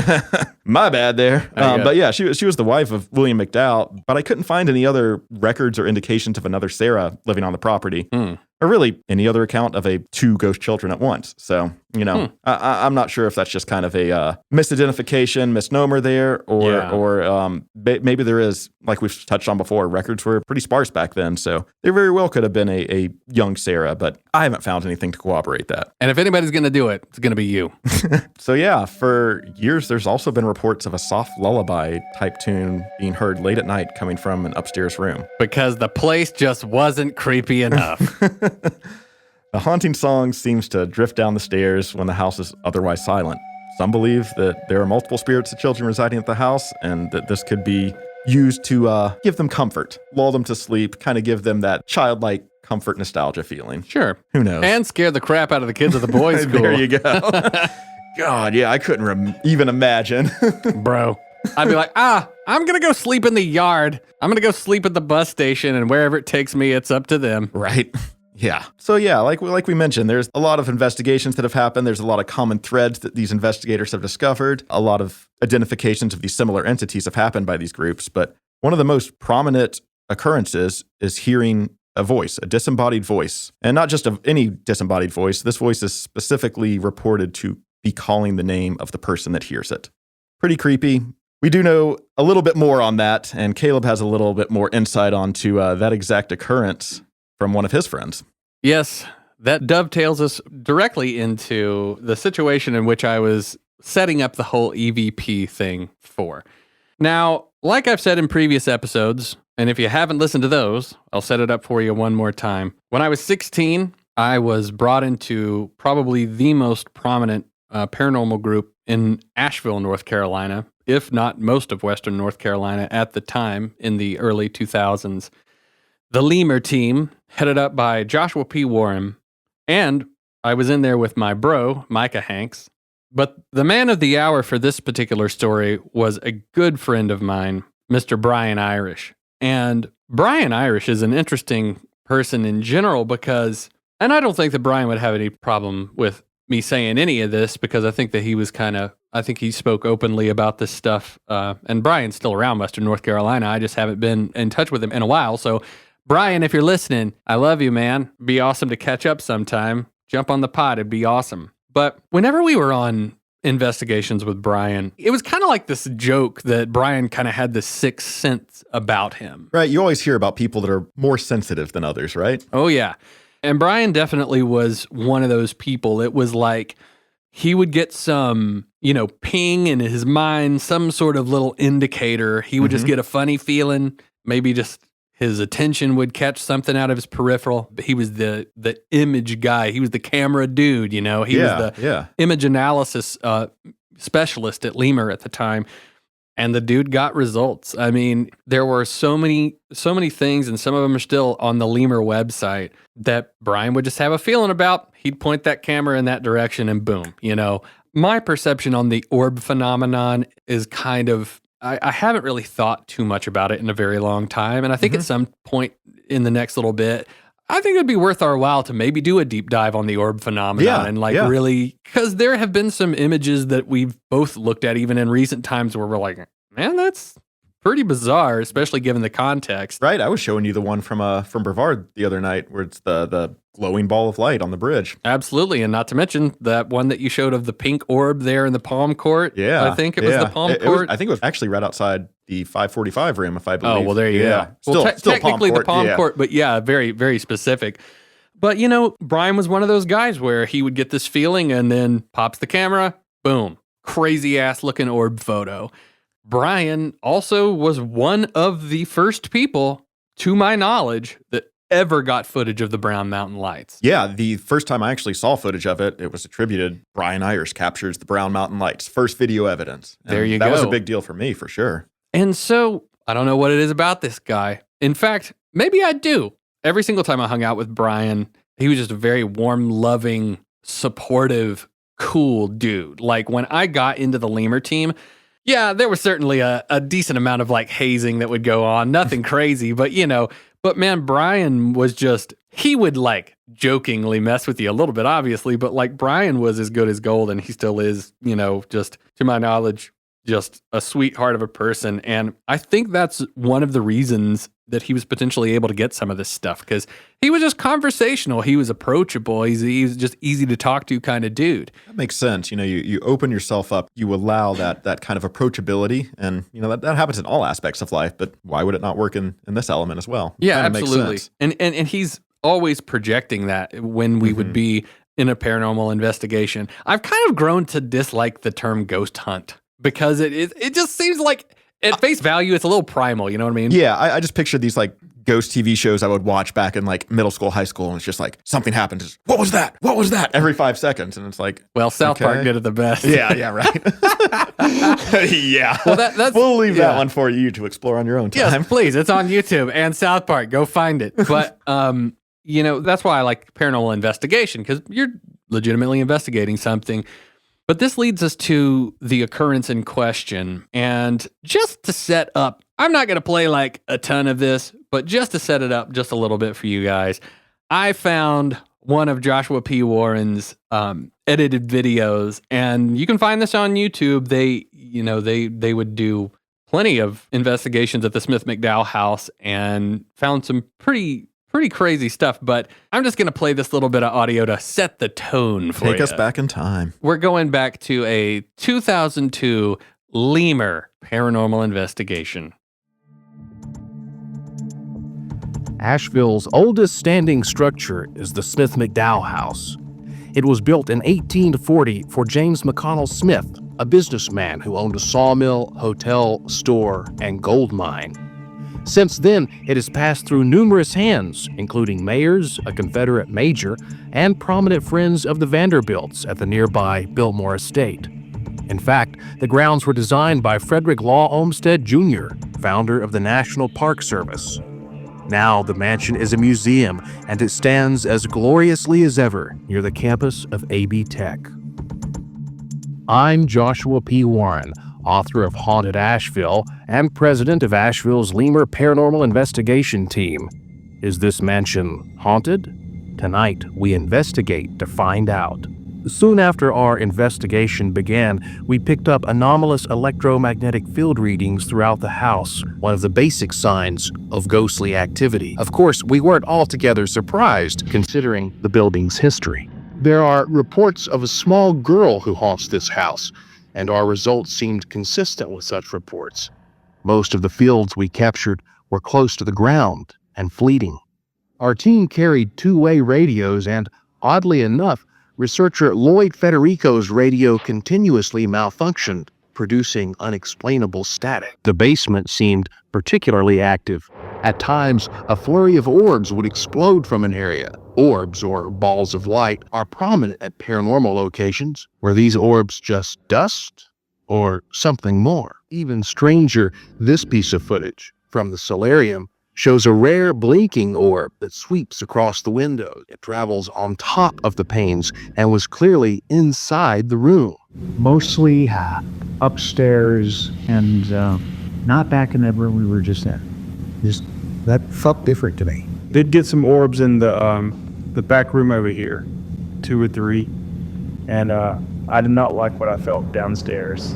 My bad there. But yeah, she was the wife of William McDowell, but I couldn't find any other records or indications of another Sarah living on the property. Or really any other account of 2 ghost children at once. So, I'm not sure if that's just kind of a misidentification, misnomer there, or maybe there is, like we've touched on before, records were pretty sparse back then. So there very well could have been a young Sarah, but I haven't found anything to corroborate that. And if anybody's going to do it, it's going to be you. So yeah, for years, there's also been reports of a soft lullaby type tune being heard late at night coming from an upstairs room. Because the place just wasn't creepy enough. The haunting song seems to drift down the stairs when the house is otherwise silent. Some believe that there are multiple spirits of children residing at the house, and that this could be used to give them comfort, lull them to sleep, kind of give them that childlike comfort nostalgia feeling. Sure. Who knows? And scare the crap out of the kids at the boys' school. There you go. God, yeah, I couldn't even imagine. Bro. I'd be like, I'm going to go sleep in the yard. I'm going to go sleep at the bus station, and wherever it takes me, it's up to them. Right. Yeah. So yeah, like we mentioned, there's a lot of investigations that have happened. There's a lot of common threads that these investigators have discovered. A lot of identifications of these similar entities have happened by these groups. But one of the most prominent occurrences is hearing a voice, a disembodied voice. And not just any disembodied voice. This voice is specifically reported to be calling the name of the person that hears it. Pretty creepy. We do know a little bit more on that, and Caleb has a little bit more insight onto that exact occurrence from one of his friends. Yes, that dovetails us directly into the situation in which I was setting up the whole EVP thing for. Now, like I've said in previous episodes, and if you haven't listened to those, I'll set it up for you one more time. When I was 16, I was brought into probably the most prominent paranormal group in Asheville, North Carolina, if not most of Western North Carolina at the time in the early 2000s. The Lemur team, headed up by Joshua P. Warren, and I was in there with my bro, Micah Hanks. But the man of the hour for this particular story was a good friend of mine, Mr. Brian Irish. And Brian Irish is an interesting person in general because, and I don't think that Brian would have any problem with me saying any of this because I think that he was I think he spoke openly about this stuff. And Brian's still around Western North Carolina. I just haven't been in touch with him in a while. So Brian, if you're listening, I love you, man. Be awesome to catch up sometime. Jump on the pod. It'd be awesome. But whenever we were on investigations with Brian, it was kind of like this joke that Brian kind of had this sixth sense about him. Right. You always hear about people that are more sensitive than others, right? Oh, yeah. And Brian definitely was one of those people. It was like he would get some, ping in his mind, some sort of little indicator. He would just get a funny feeling, maybe just his attention would catch something out of his peripheral. He was the image guy. He was the camera dude, He was the image analysis specialist at Lemur at the time. And the dude got results. I mean, there were so many things, and some of them are still on the Lemur website that Brian would just have a feeling about. He'd point that camera in that direction and boom, My perception on the orb phenomenon is kind of, I haven't really thought too much about it in a very long time. And I think at some point in the next little bit, I think it'd be worth our while to maybe do a deep dive on the orb phenomenon and really, because there have been some images that we've both looked at even in recent times where we're like, man, that's pretty bizarre, especially given the context. Right. I was showing you the one from Brevard the other night where it's the glowing ball of light on the bridge. Absolutely. And not to mention that one that you showed of the pink orb there in the Palm Court. Yeah. I think it was the Palm Court. I think it was actually right outside the 545 rim, if I believe. Oh, well, there you go. Still technically Palm the Palm Court, but very, very specific. But, Brian was one of those guys where he would get this feeling and then pops the camera, boom, crazy ass looking orb photo. Brian also was one of the first people, to my knowledge, that ever got footage of the Brown Mountain Lights. Yeah, the first time I actually saw footage of it, it was attributed, Brian Ayers captures the Brown Mountain Lights, first video evidence. And there you go. That was a big deal for me, for sure. And so, I don't know what it is about this guy. In fact, maybe I do. Every single time I hung out with Brian, he was just a very warm, loving, supportive, cool dude. Like, when I got into the Lemur team, yeah, there was certainly a decent amount of like hazing that would go on. Nothing crazy, but but man, Brian was he would like jokingly mess with you a little bit, obviously, but like Brian was as good as gold, and he still is, just to my knowledge, just a sweetheart of a person. And I think that's one of the reasons that he was potentially able to get some of this stuff, because he was just conversational. He was approachable. He's just easy to talk to kind of dude. That makes sense. You open yourself up, you allow that kind of approachability, and that happens in all aspects of life, but why would it not work in this element as well? Yeah, Kinda absolutely. makes sense. And he's always projecting that when we would be in a paranormal investigation. I've kind of grown to dislike the term ghost hunt, because it just seems like at face value, it's a little primal, you know what I mean? Yeah, I just pictured these like ghost TV shows I would watch back in like middle school, high school, and it's just like something happened. Just, what was that? What was that? Every 5 seconds. And it's like, well, South Park did it the best. Yeah, right. Yeah. Well, that's we'll leave that one for you to explore on your own time. Yes, please. It's on YouTube and South Park. Go find it. But, that's why I like paranormal investigation, because you're legitimately investigating something. But this leads us to the occurrence in question. And just to set up, I'm not going to play like a ton of this, but just to set it up just a little bit for you guys, I found one of Joshua P. Warren's edited videos, and you can find this on YouTube. They would do plenty of investigations at the Smith-McDowell House and found some pretty crazy stuff, but I'm just going to play this little bit of audio to set the tone for you. Take us back in time. We're going back to a 2002 Lemur paranormal investigation. Asheville's oldest standing structure is the Smith-McDowell House. It was built in 1840 for James McConnell Smith, a businessman who owned a sawmill, hotel, store, and gold mine. Since then, it has passed through numerous hands, including mayors, a Confederate major, and prominent friends of the Vanderbilts at the nearby Biltmore Estate. In fact, the grounds were designed by Frederick Law Olmsted Jr., founder of the National Park Service. Now, the mansion is a museum, and it stands as gloriously as ever near the campus of AB Tech. I'm Joshua P. Warren, author of Haunted Asheville and president of Asheville's Lemur Paranormal Investigation Team. Is this mansion haunted? Tonight, we investigate to find out. Soon after our investigation began, we picked up anomalous electromagnetic field readings throughout the house, one of the basic signs of ghostly activity. Of course, we weren't altogether surprised, considering the building's history. There are reports of a small girl who haunts this house, and our results seemed consistent with such reports. Most of the fields we captured were close to the ground and fleeting. Our team carried two-way radios, and oddly enough, researcher Lloyd Federico's radio continuously malfunctioned, producing unexplainable static. The basement seemed particularly active. At times, a flurry of orbs would explode from an area. Orbs, or balls of light, are prominent at paranormal locations. Were these orbs just dust, or something more? Even stranger, this piece of footage from the solarium shows a rare blinking orb that sweeps across the window. It travels on top of the panes and was clearly inside the room. Mostly upstairs and not back in that room we were just in. Just that felt different to me. Did get some orbs in the back room over here, 2 or 3, and I did not like what I felt downstairs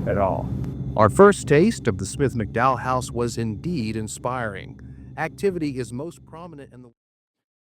at all. Our first taste of the Smith-McDowell House was indeed inspiring. Activity is most prominent in the...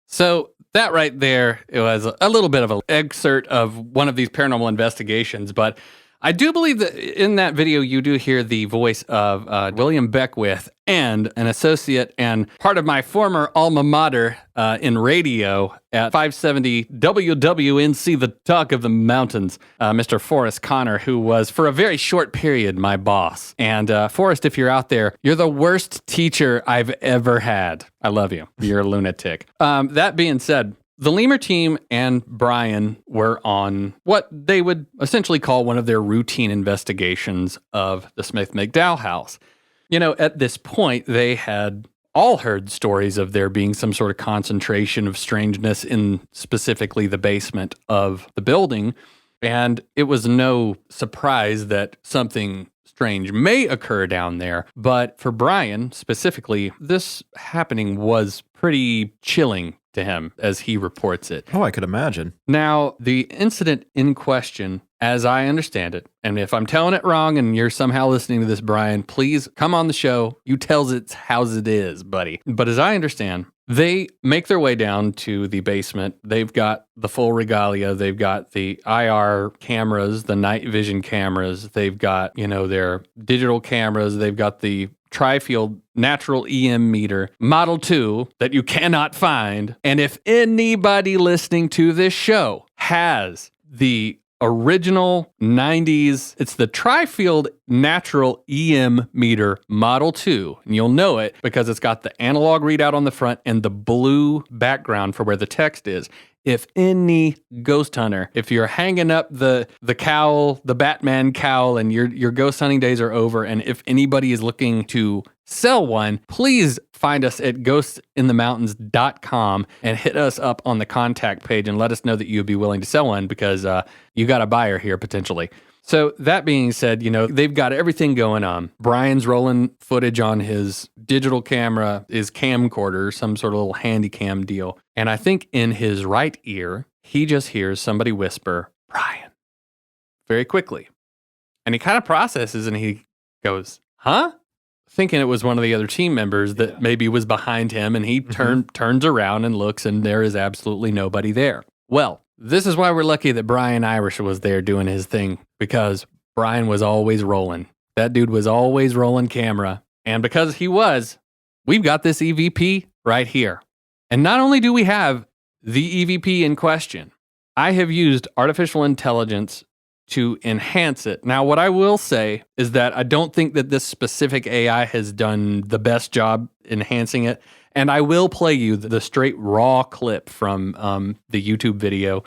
So that right there, it was a little bit of an excerpt of one of these paranormal investigations, but I do believe that in that video you do hear the voice of William Beckwith and an associate and part of my former alma mater in radio at 570 WWNC, the Talk of the Mountains, Mr. Forrest Connor, who was for a very short period my boss. And Forrest, if you're out there, you're the worst teacher I've ever had. I love you. You're a lunatic. That being said, the Lemur team and Brian were on what they would essentially call one of their routine investigations of the Smith-McDowell House. You know, at this point, they had all heard stories of there being some sort of concentration of strangeness in specifically the basement of the building. And it was no surprise that something strange may occur down there. But for Brian specifically, this happening was pretty chilling to him as he reports it. Oh, I could imagine. Now, the incident in question, as I understand it, and if I'm telling it wrong and you're somehow listening to this, Brian, please come on the show. You tells it how's it is, buddy. But as I understand, they make their way down to the basement. They've got the full regalia. They've got the IR cameras, the night vision cameras. They've got, you know, their digital cameras. They've got the tri-field natural EM meter, Model 2, that you cannot find. And if anybody listening to this show has the original 90s, it's the tri-field natural EM meter Model 2, and you'll know it because it's got the analog readout on the front and the blue background for where the text is. If any ghost hunter, if you're hanging up the cowl, the Batman cowl, and your ghost hunting days are over, and if anybody is looking to sell one, please find us at ghostinthemountains.com and hit us up on the contact page and let us know that you'd be willing to sell one because you got a buyer here potentially. So that being said, you know, they've got everything going on. Brian's rolling footage on his digital camera, his camcorder, some sort of little handy cam deal. And I think in his right ear, he just hears somebody whisper, Brian, very quickly. And he kind of processes and he goes, huh? Thinking it was one of the other team members that maybe was behind him. And he turns around and looks and there is absolutely nobody there. Well, this is why we're lucky that Brian Irish was there doing his thing, because Brian was always rolling. That dude was always rolling camera. And because he was, we've got this EVP right here. And not only do we have the EVP in question, I have used artificial intelligence to enhance it. Now, what I will say is that I don't think that this specific AI has done the best job enhancing it. And I will play you the straight raw clip from the YouTube video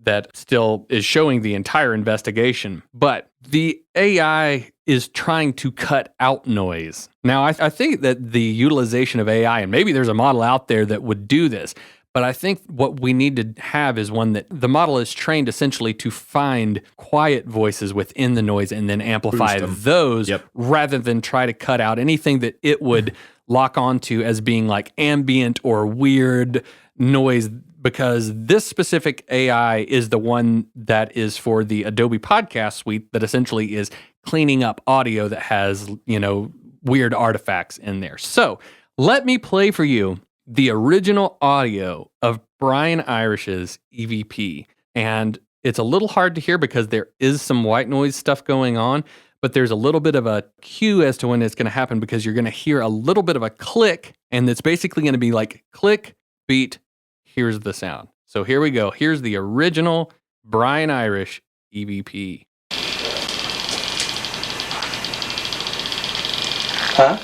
that still is showing the entire investigation. But the AI is trying to cut out noise. Now, I think that the utilization of AI, and maybe there's a model out there that would do this, but I think what we need to have is one that the model is trained essentially to find quiet voices within the noise and then amplify those rather than try to cut out anything that it would lock onto as being like ambient or weird noise, because this specific AI is the one that is for the Adobe Podcast Suite that essentially is cleaning up audio that has, you know, weird artifacts in there. So let me play for you the original audio of Brian Irish's EVP. And it's a little hard to hear because there is some white noise stuff going on, but there's a little bit of a cue as to when it's going to happen because you're going to hear a little bit of a click, and it's basically going to be like click, beat, here's the sound. So here we go. Here's the original Brian Irish EVP. Huh?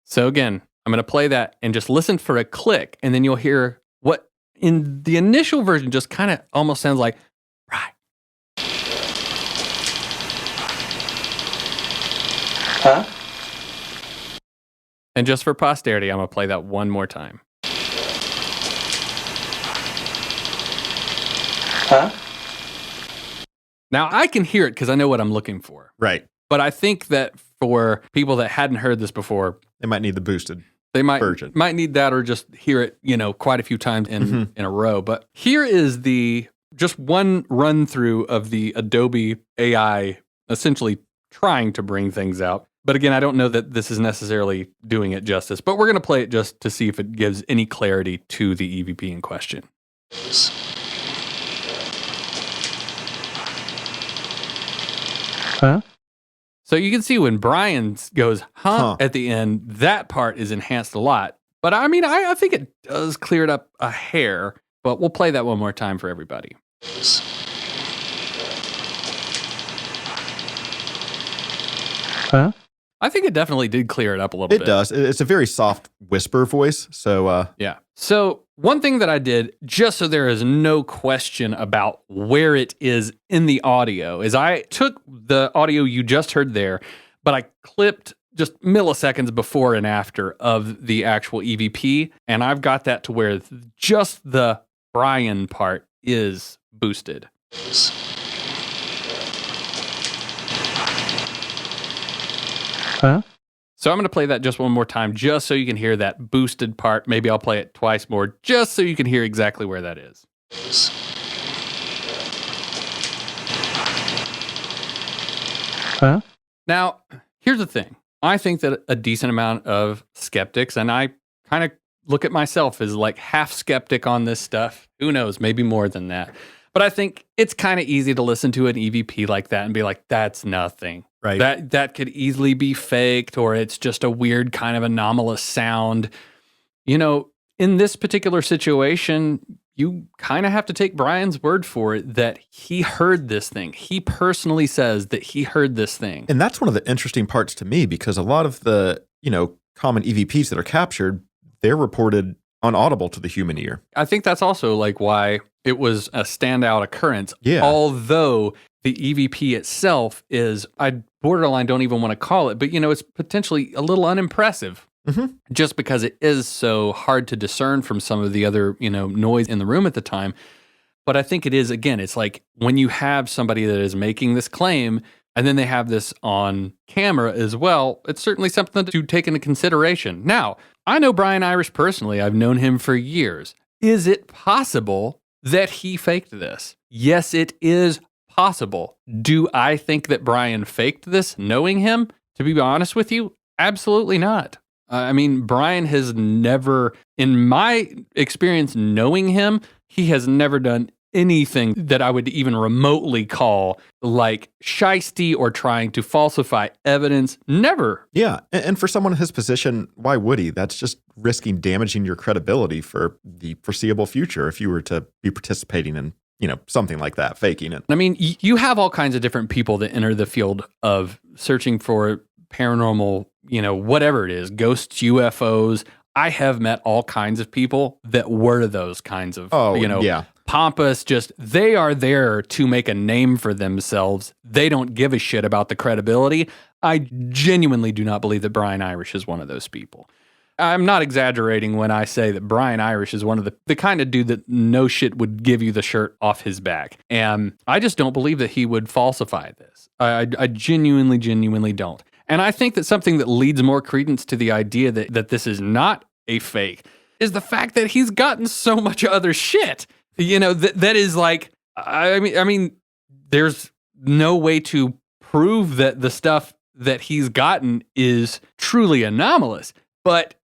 So again, I'm going to play that and just listen for a click, and then you'll hear what in the initial version just kind of almost sounds like, right. Huh? And just for posterity, I'm going to play that one more time. Huh? Now, I can hear it because I know what I'm looking for. Right. But I think that for people that hadn't heard this before, They might need the boosted they might version. need that or just hear it, quite a few times in a row. But here is just one run through of the Adobe AI essentially trying to bring things out. But again, I don't know that this is necessarily doing it justice, but we're going to play it just to see if it gives any clarity to the EVP in question. Huh? So you can see when Brian goes, at the end, that part is enhanced a lot. But I mean, I think it does clear it up a hair, but we'll play that one more time for everybody. Huh? I think it definitely did clear it up a little bit. It does. It's a very soft whisper voice. So, Yeah. So one thing that I did, just so there is no question about where it is in the audio, is I took the audio you just heard there, but I clipped just milliseconds before and after of the actual EVP, and I've got that to where just the Brian part is boosted. Huh? So I'm going to play that just one more time, just so you can hear that boosted part. Maybe I'll play it twice more, just so you can hear exactly where that is. Huh? Now, here's the thing. I think that a decent amount of skeptics, and I kind of look at myself as like half skeptic on this stuff. Who knows? Maybe more than that. But I think it's kind of easy to listen to an EVP like that and be like, that's nothing. right. That could easily be faked, or it's just a weird kind of anomalous sound. In this particular situation, you kind of have to take Brian's word for it that he heard this thing. He personally says that he heard this thing. And that's one of the interesting parts to me, because a lot of the, common EVPs that are captured, they're reported unaudible to the human ear. I think that's also like why it was a standout occurrence. Yeah. Although the EVP itself is, I borderline don't even want to call it, but it's potentially a little unimpressive. Mm-hmm. Just because it is so hard to discern from some of the other, noise in the room at the time. But I think it is, again, it's like when you have somebody that is making this claim and then they have this on camera as well, it's certainly something to take into consideration. Now, I know Brian Irish personally. I've known him for years. Is it possible that he faked this? Yes, it is possible. Do I think that Brian faked this knowing him? To be honest with you, absolutely not. Brian has never, in my experience knowing him, he has never done anything that I would even remotely call like shisty or trying to falsify evidence. Never. Yeah. And for someone in his position, why would he? That's just risking damaging your credibility for the foreseeable future if you were to be participating in, something like that, faking it. You have all kinds of different people that enter the field of searching for paranormal, whatever it is, ghosts, UFOs. I have met all kinds of people that were those kinds of, pompous, just they are there to make a name for themselves. They don't give a shit about the credibility. I genuinely do not believe that Brian Irish is one of those people. I'm not exaggerating when I say that Brian Irish is one of the kind of dude that no shit would give you the shirt off his back. And I just don't believe that he would falsify this. I genuinely don't. And I think that something that leads more credence to the idea that this is not a fake is the fact that he's gotten so much other shit. That is like, there's no way to prove that the stuff that he's gotten is truly anomalous. But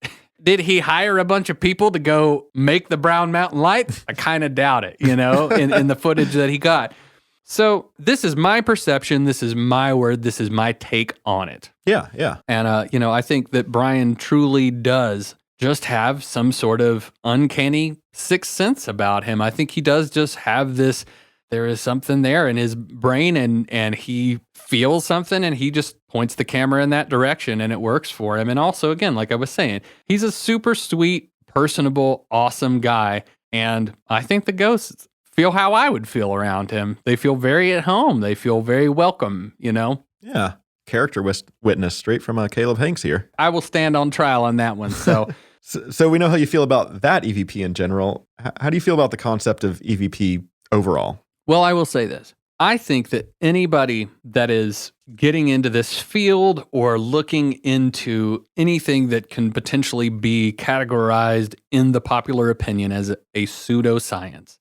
did he hire a bunch of people to go make the Brown Mountain Lights? I kind of doubt it, in the footage that he got. So this is my perception. This is my word. This is my take on it. Yeah, yeah. And, I think that Brian truly does just have some sort of uncanny sixth sense about him. I think he does just have this, there is something there in his brain and he feels something and he just points the camera in that direction and it works for him. And also, again, like I was saying, he's a super sweet, personable, awesome guy. And I think the ghosts feel how I would feel around him. They feel very at home. They feel very welcome, Yeah. Character witness straight from Caleb Hanks here. I will stand on trial on that one. So we know how you feel about that EVP in general. How do you feel about the concept of EVP overall? Well, I will say this. I think that anybody that is getting into this field or looking into anything that can potentially be categorized in the popular opinion as a pseudoscience,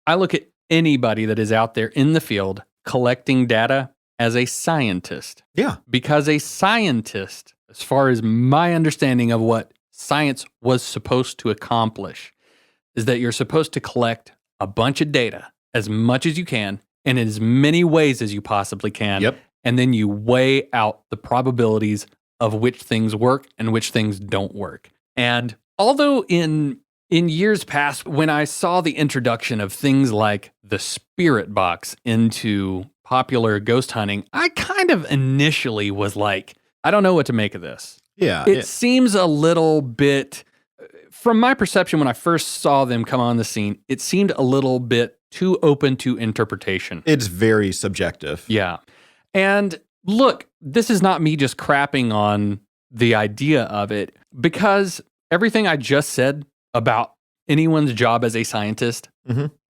I look at anybody that is out there in the field collecting data as a scientist. Yeah. Because a scientist, as far as my understanding of what science was supposed to accomplish, is that you're supposed to collect a bunch of data as much as you can in as many ways as you possibly can. Yep. And then you weigh out the probabilities of which things work and which things don't work. And although in years past, when I saw the introduction of things like the spirit box into popular ghost hunting, I kind of initially was like, I don't know what to make of this. Yeah. It seems a little bit, from my perception when I first saw them come on the scene, it seemed a little bit too open to interpretation. It's very subjective. Yeah. And look, this is not me just crapping on the idea of it, because everything I just said about anyone's job as a scientist,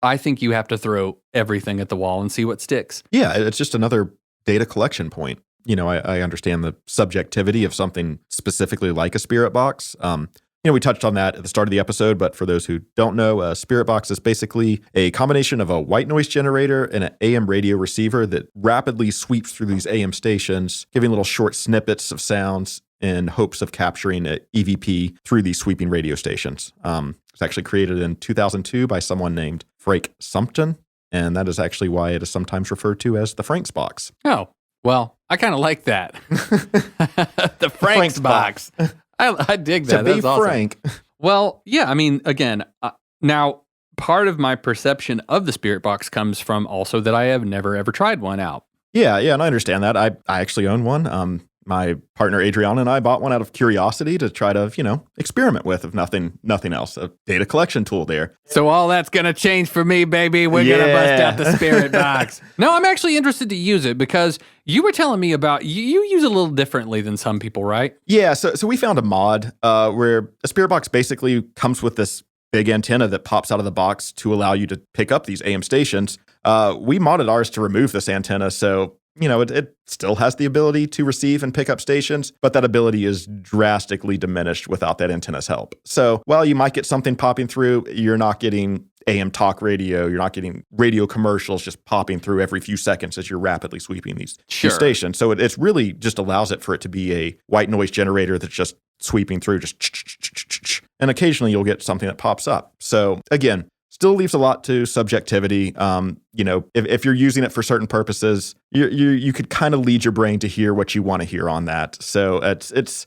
I think you have to throw everything at the wall and see what sticks. Yeah, it's just another data collection point. You know, I understand the subjectivity of something specifically like a spirit box. We touched on that at the start of the episode, but for those who don't know, a spirit box is basically a combination of a white noise generator and an AM radio receiver that rapidly sweeps through these AM stations, giving little short snippets of sounds in hopes of capturing an EVP through these sweeping radio stations. It's actually created in 2002 by someone named Frank Sumpton, and that is actually why it is sometimes referred to as the Frank's box. Oh, well, I kind of like that. The Frank's box. I dig that. To be That's awesome. frank. Well, yeah, I mean, again, now part of my perception of the spirit box comes from also that I have never ever tried one out. Yeah, and I understand that. I actually own one. My partner Adriana and I bought one out of curiosity to try to, experiment with, if nothing else. A data collection tool there. So all that's going to change for me, baby. We're going to bust out the spirit box. No, I'm actually interested to use it because you were telling me about, you use it a little differently than some people, right? Yeah, so we found a mod where a spirit box basically comes with this big antenna that pops out of the box to allow you to pick up these AM stations. We modded ours to remove this antenna, so it still has the ability to receive and pick up stations, but that ability is drastically diminished without that antenna's help. So while you might get something popping through, you're not getting AM talk radio, you're not getting radio commercials just popping through every few seconds as you're rapidly sweeping these stations. So it's really just allows it for it to be a white noise generator that's just sweeping through, and occasionally you'll get something that pops up. So again, still leaves a lot to subjectivity. If you're using it for certain purposes, you could kind of lead your brain to hear what you want to hear on that. So it's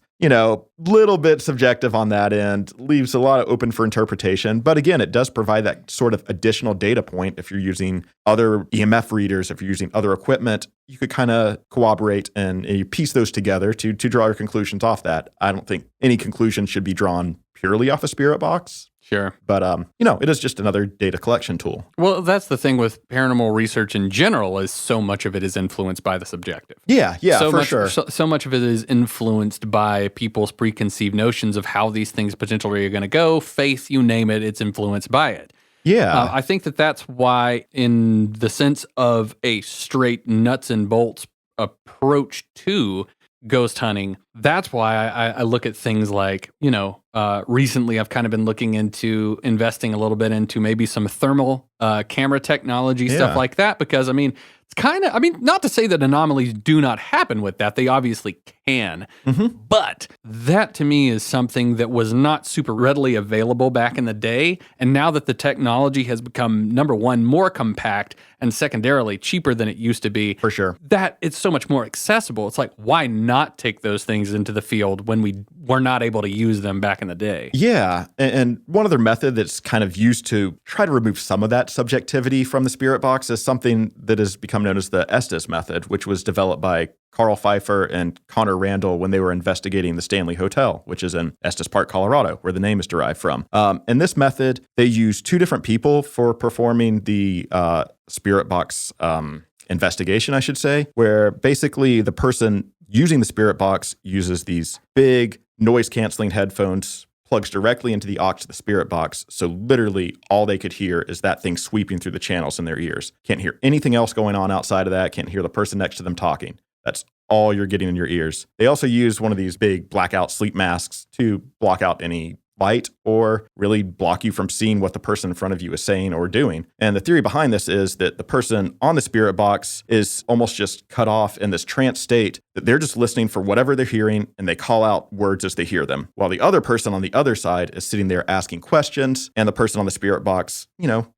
little bit subjective on that end, leaves a lot of open for interpretation. But again, it does provide that sort of additional data point. If you're using other EMF readers, if you're using other equipment, you could kind of corroborate and you piece those together to draw your conclusions off that. I don't think any conclusion should be drawn purely off a spirit box. Sure. But, it is just another data collection tool. Well, that's the thing with paranormal research in general is so much of it is influenced by the subjective. Yeah, for sure. So much of it is influenced by people's preconceived notions of how these things potentially are going to go. Faith, you name it, it's influenced by it. Yeah. I think that's why, in the sense of a straight nuts and bolts approach to ghost hunting, that's why I look at things like, recently I've kind of been looking into investing a little bit into maybe some thermal camera technology, stuff like that, because it's kind of, not to say that anomalies do not happen with that. They obviously can. But that to me is something that was not super readily available back in the day. And now that the technology has become, number one, more compact and secondarily cheaper than it used to be. For sure. That it's so much more accessible. It's like, why not take those things into the field when we were not able to use them back in the day? Yeah. And one other method that's kind of used to try to remove some of that subjectivity from the spirit box is something that has become known as the Estes method, which was developed by Carl Pfeiffer and Connor Randall when they were investigating the Stanley Hotel, which is in Estes Park, Colorado, where the name is derived from. In this method, they use two different people for performing the spirit box investigation, I should say, where basically the person using the spirit box uses these big noise-canceling headphones plugs directly into the aux to the spirit box. So literally all they could hear is that thing sweeping through the channels in their ears. Can't hear anything else going on outside of that. Can't hear the person next to them talking. That's all you're getting in your ears. They also use one of these big blackout sleep masks to block out any light or really block you from seeing what the person in front of you is saying or doing. And the theory behind this is that the person on the spirit box is almost just cut off in this trance state that they're just listening for whatever they're hearing and they call out words as they hear them. While the other person on the other side is sitting there asking questions, and the person on the spirit box,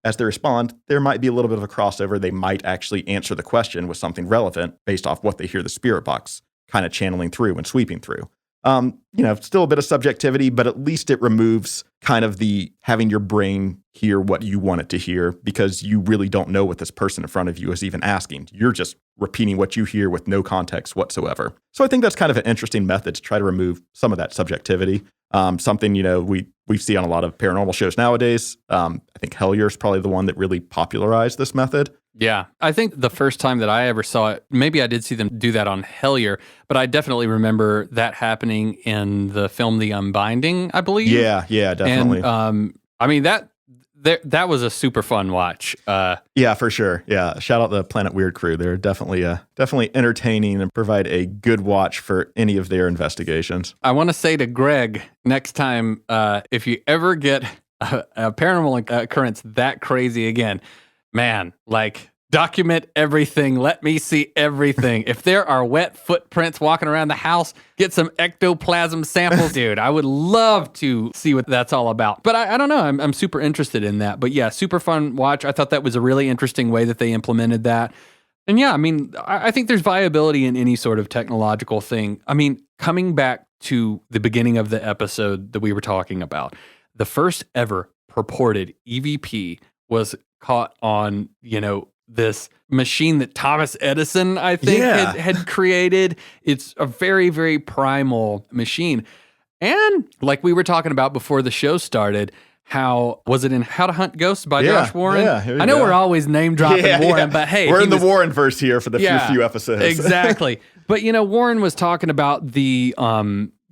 as they respond, there might be a little bit of a crossover. They might actually answer the question with something relevant based off what they hear the spirit box kind of channeling through and sweeping through. Still a bit of subjectivity, but at least it removes kind of the having your brain hear what you want it to hear, because you really don't know what this person in front of you is even asking. You're just repeating what you hear with no context whatsoever. So I think that's kind of an interesting method to try to remove some of that subjectivity. Something, we see on a lot of paranormal shows nowadays. I think Hellier is probably the one that really popularized this method. Yeah, I think the first time that I ever saw it, maybe I did see them do that on Hellier, but I definitely remember that happening in the film The Unbinding, I believe. Yeah, definitely. And that was a super fun watch. Yeah, for sure. Yeah, shout out the Planet Weird crew. They're definitely entertaining and provide a good watch for any of their investigations. I want to say to Greg, next time, if you ever get a paranormal occurrence that crazy again, man, document everything. Let me see everything. If there are wet footprints walking around the house, get some ectoplasm samples. Dude, I would love to see what that's all about. But I don't know. I'm super interested in that. But yeah, super fun watch. I thought that was a really interesting way that they implemented that. And yeah, I think there's viability in any sort of technological thing. Coming back to the beginning of the episode that we were talking about, the first ever purported EVP was caught on, this machine that Thomas Edison, I think, had created. It's a very, very primal machine. And like we were talking about before the show started, how was it in How to Hunt Ghosts by Josh Warren? Yeah, I know we're always name dropping Warren, but hey, we're in the Warren verse here for the few episodes. Exactly. But Warren was talking about the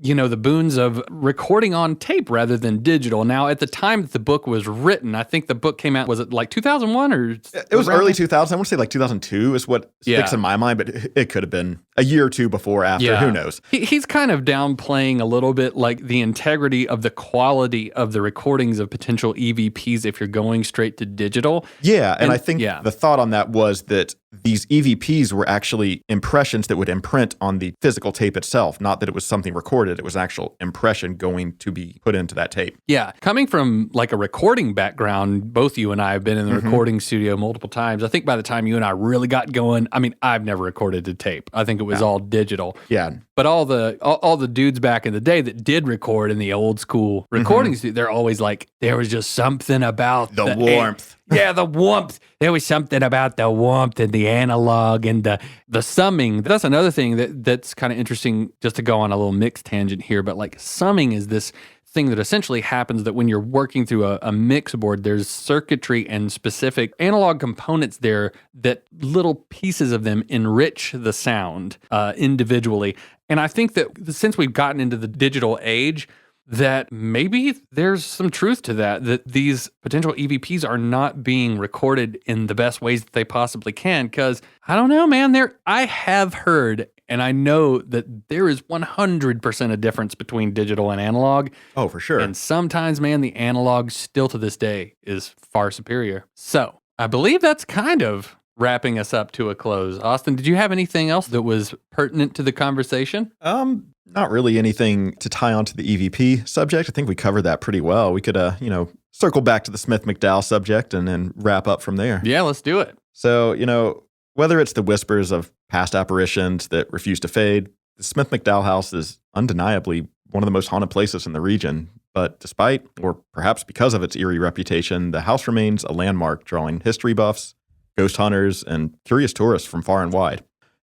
the boons of recording on tape rather than digital. Now, at the time that the book was written, I think the book came out, was it 2001 or? It was early 2000. I want to say 2002 is what sticks in my mind, but it could have been a year or two before, after. Yeah. Who knows? He's kind of downplaying a little bit the integrity of the quality of the recordings of potential EVPs if you're going straight to digital. Yeah, and I think the thought on that was that these EVPs were actually impressions that would imprint on the physical tape itself, not that it was something recorded. It was an actual impression going to be put into that tape. Yeah. Coming from a recording background, both you and I have been in the recording studio multiple times. I think by the time you and I really got going, I've never recorded to tape. I think it was all digital. Yeah. But all the dudes back in the day that did record in the old school recording studio, they're always there was just something about the warmth. Yeah, the warmth. There was something about the warmth and the analog and the summing. That's another thing that's kind of interesting, just to go on a little mixed tangent here. But summing is this thing that essentially happens that when you're working through a mix board, there's circuitry and specific analog components there that little pieces of them enrich the sound individually. And I think that since we've gotten into the digital age, that maybe there's some truth to that these potential EVPs are not being recorded in the best ways that they possibly can. Because I don't know, man, I have heard, and I know that there is 100% a difference between digital and analog. Oh, for sure. And sometimes, man, the analog still to this day is far superior. So I believe that's kind of wrapping us up to a close. Austin, did you have anything else that was pertinent to the conversation? Not really anything to tie onto the EVP subject. I think we covered that pretty well. We could, circle back to the Smith-McDowell subject and then wrap up from there. Yeah, let's do it. So, whether it's the whispers of past apparitions that refuse to fade, the Smith-McDowell House is undeniably one of the most haunted places in the region. But despite, or perhaps because of its eerie reputation, the house remains a landmark drawing history buffs, ghost hunters, and curious tourists from far and wide.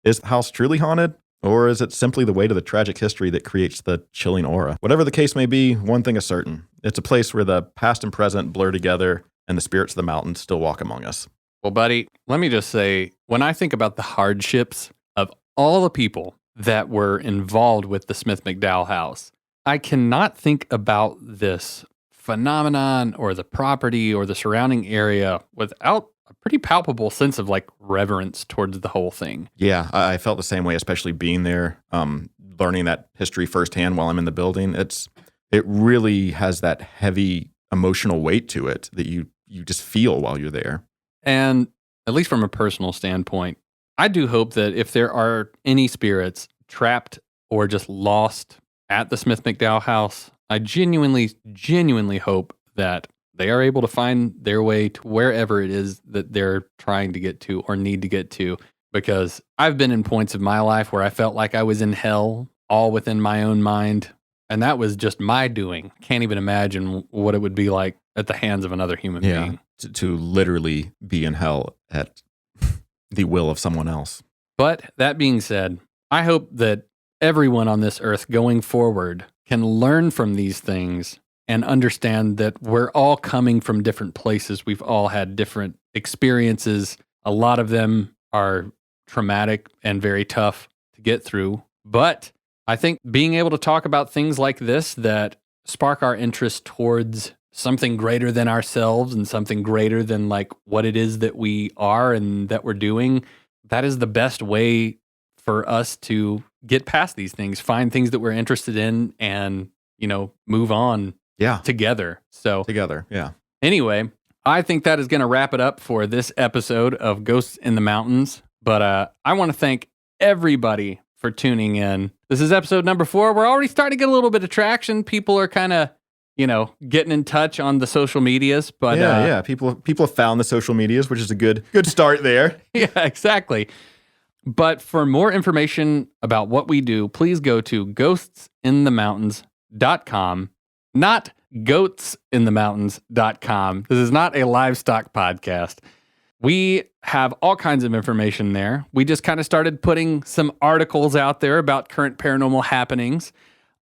Is the house truly haunted? Or is it simply the weight of the tragic history that creates the chilling aura? Whatever the case may be, one thing is certain. It's a place where the past and present blur together and the spirits of the mountains still walk among us. Well, buddy, let me just say, when I think about the hardships of all the people that were involved with the Smith-McDowell House, I cannot think about this phenomenon or the property or the surrounding area without a pretty palpable sense of like reverence towards the whole thing. Yeah, I felt the same way, especially being there, learning that history firsthand while I'm in the building. It really has that heavy emotional weight to it that you just feel while you're there. And at least from a personal standpoint, I do hope that if there are any spirits trapped or just lost at the Smith-McDowell House, I genuinely hope that they are able to find their way to wherever it is that they're trying to get to or need to get to. Because I've been in points of my life where I felt like I was in hell, all within my own mind. And that was just my doing. Can't even imagine what it would be like at the hands of another human being. To literally be in hell at the will of someone else. But that being said, I hope that everyone on this earth going forward can learn from these things and understand that we're all coming from different places. We've all had different experiences. A lot of them are traumatic and very tough to get through. But I think being able to talk about things like this that spark our interest towards something greater than ourselves and something greater than like what it is that we are and that we're doing, that is the best way for us to get past these things, find things that we're interested in and, move on together. So together, yeah. Anyway, I think that is going to wrap it up for this episode of Ghosts in the Mountains. But I want to thank everybody for tuning in. This is episode number 4. We're already starting to get a little bit of traction. People are kind of, getting in touch on the social medias. But yeah. People have found the social medias, which is a good start there. Yeah, exactly. But for more information about what we do, please go to ghostsinthemountains.com, not goatsinthemountains.com. This is not a livestock podcast. We have all kinds of information there. We just kind of started putting some articles out there about current paranormal happenings.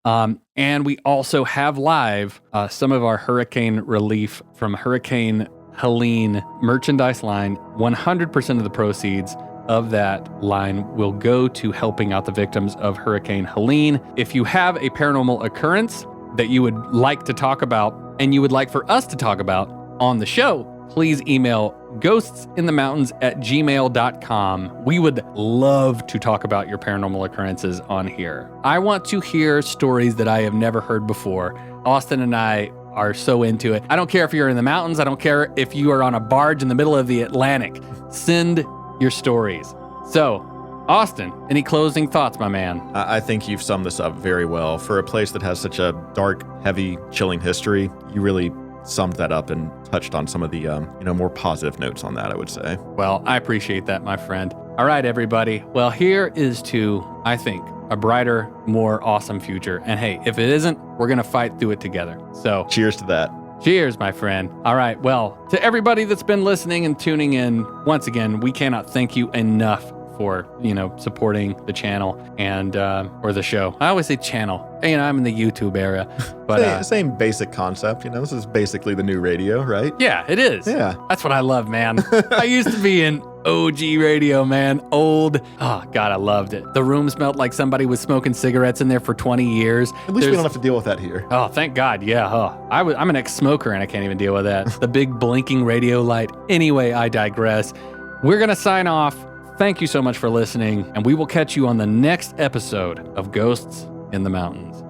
And we also have live some of our hurricane relief from Hurricane Helene merchandise line. 100% of the proceeds of that line will go to helping out the victims of Hurricane Helene. If you have a paranormal occurrence that you would like to talk about and you would like for us to talk about on the show, please email ghostsinthemountains@gmail.com. We would love to talk about your paranormal occurrences on here. I want to hear stories that I have never heard before. Austin and I are so into it. I don't care if you're in the mountains. I don't care if you are on a barge in the middle of the Atlantic. Send your stories. So, Austin, any closing thoughts, my man? I think you've summed this up very well. For a place that has such a dark, heavy, chilling history, you really summed that up and touched on some of the more positive notes on that, I would say. Well, I appreciate that, my friend. All right, everybody. Well, here is to, I think, a brighter, more awesome future. And hey, if it isn't, we're going to fight through it together. So cheers to that. Cheers, my friend. All right. Well, to everybody that's been listening and tuning in, once again, we cannot thank you enough for, supporting the channel and, or the show. I always say channel. I'm in the YouTube era, but same basic concept. This is basically the new radio, right? Yeah, it is. Yeah. That's what I love, man. I used to be in OG radio, man. Old. Oh, God, I loved it. The room smelled like somebody was smoking cigarettes in there for 20 years. At least we don't have to deal with that here. Oh, thank God. Yeah. I'm an ex-smoker and I can't even deal with that. The big blinking radio light. Anyway, I digress. We're going to sign off. Thank you so much for listening, and we will catch you on the next episode of Ghosts in the Mountains.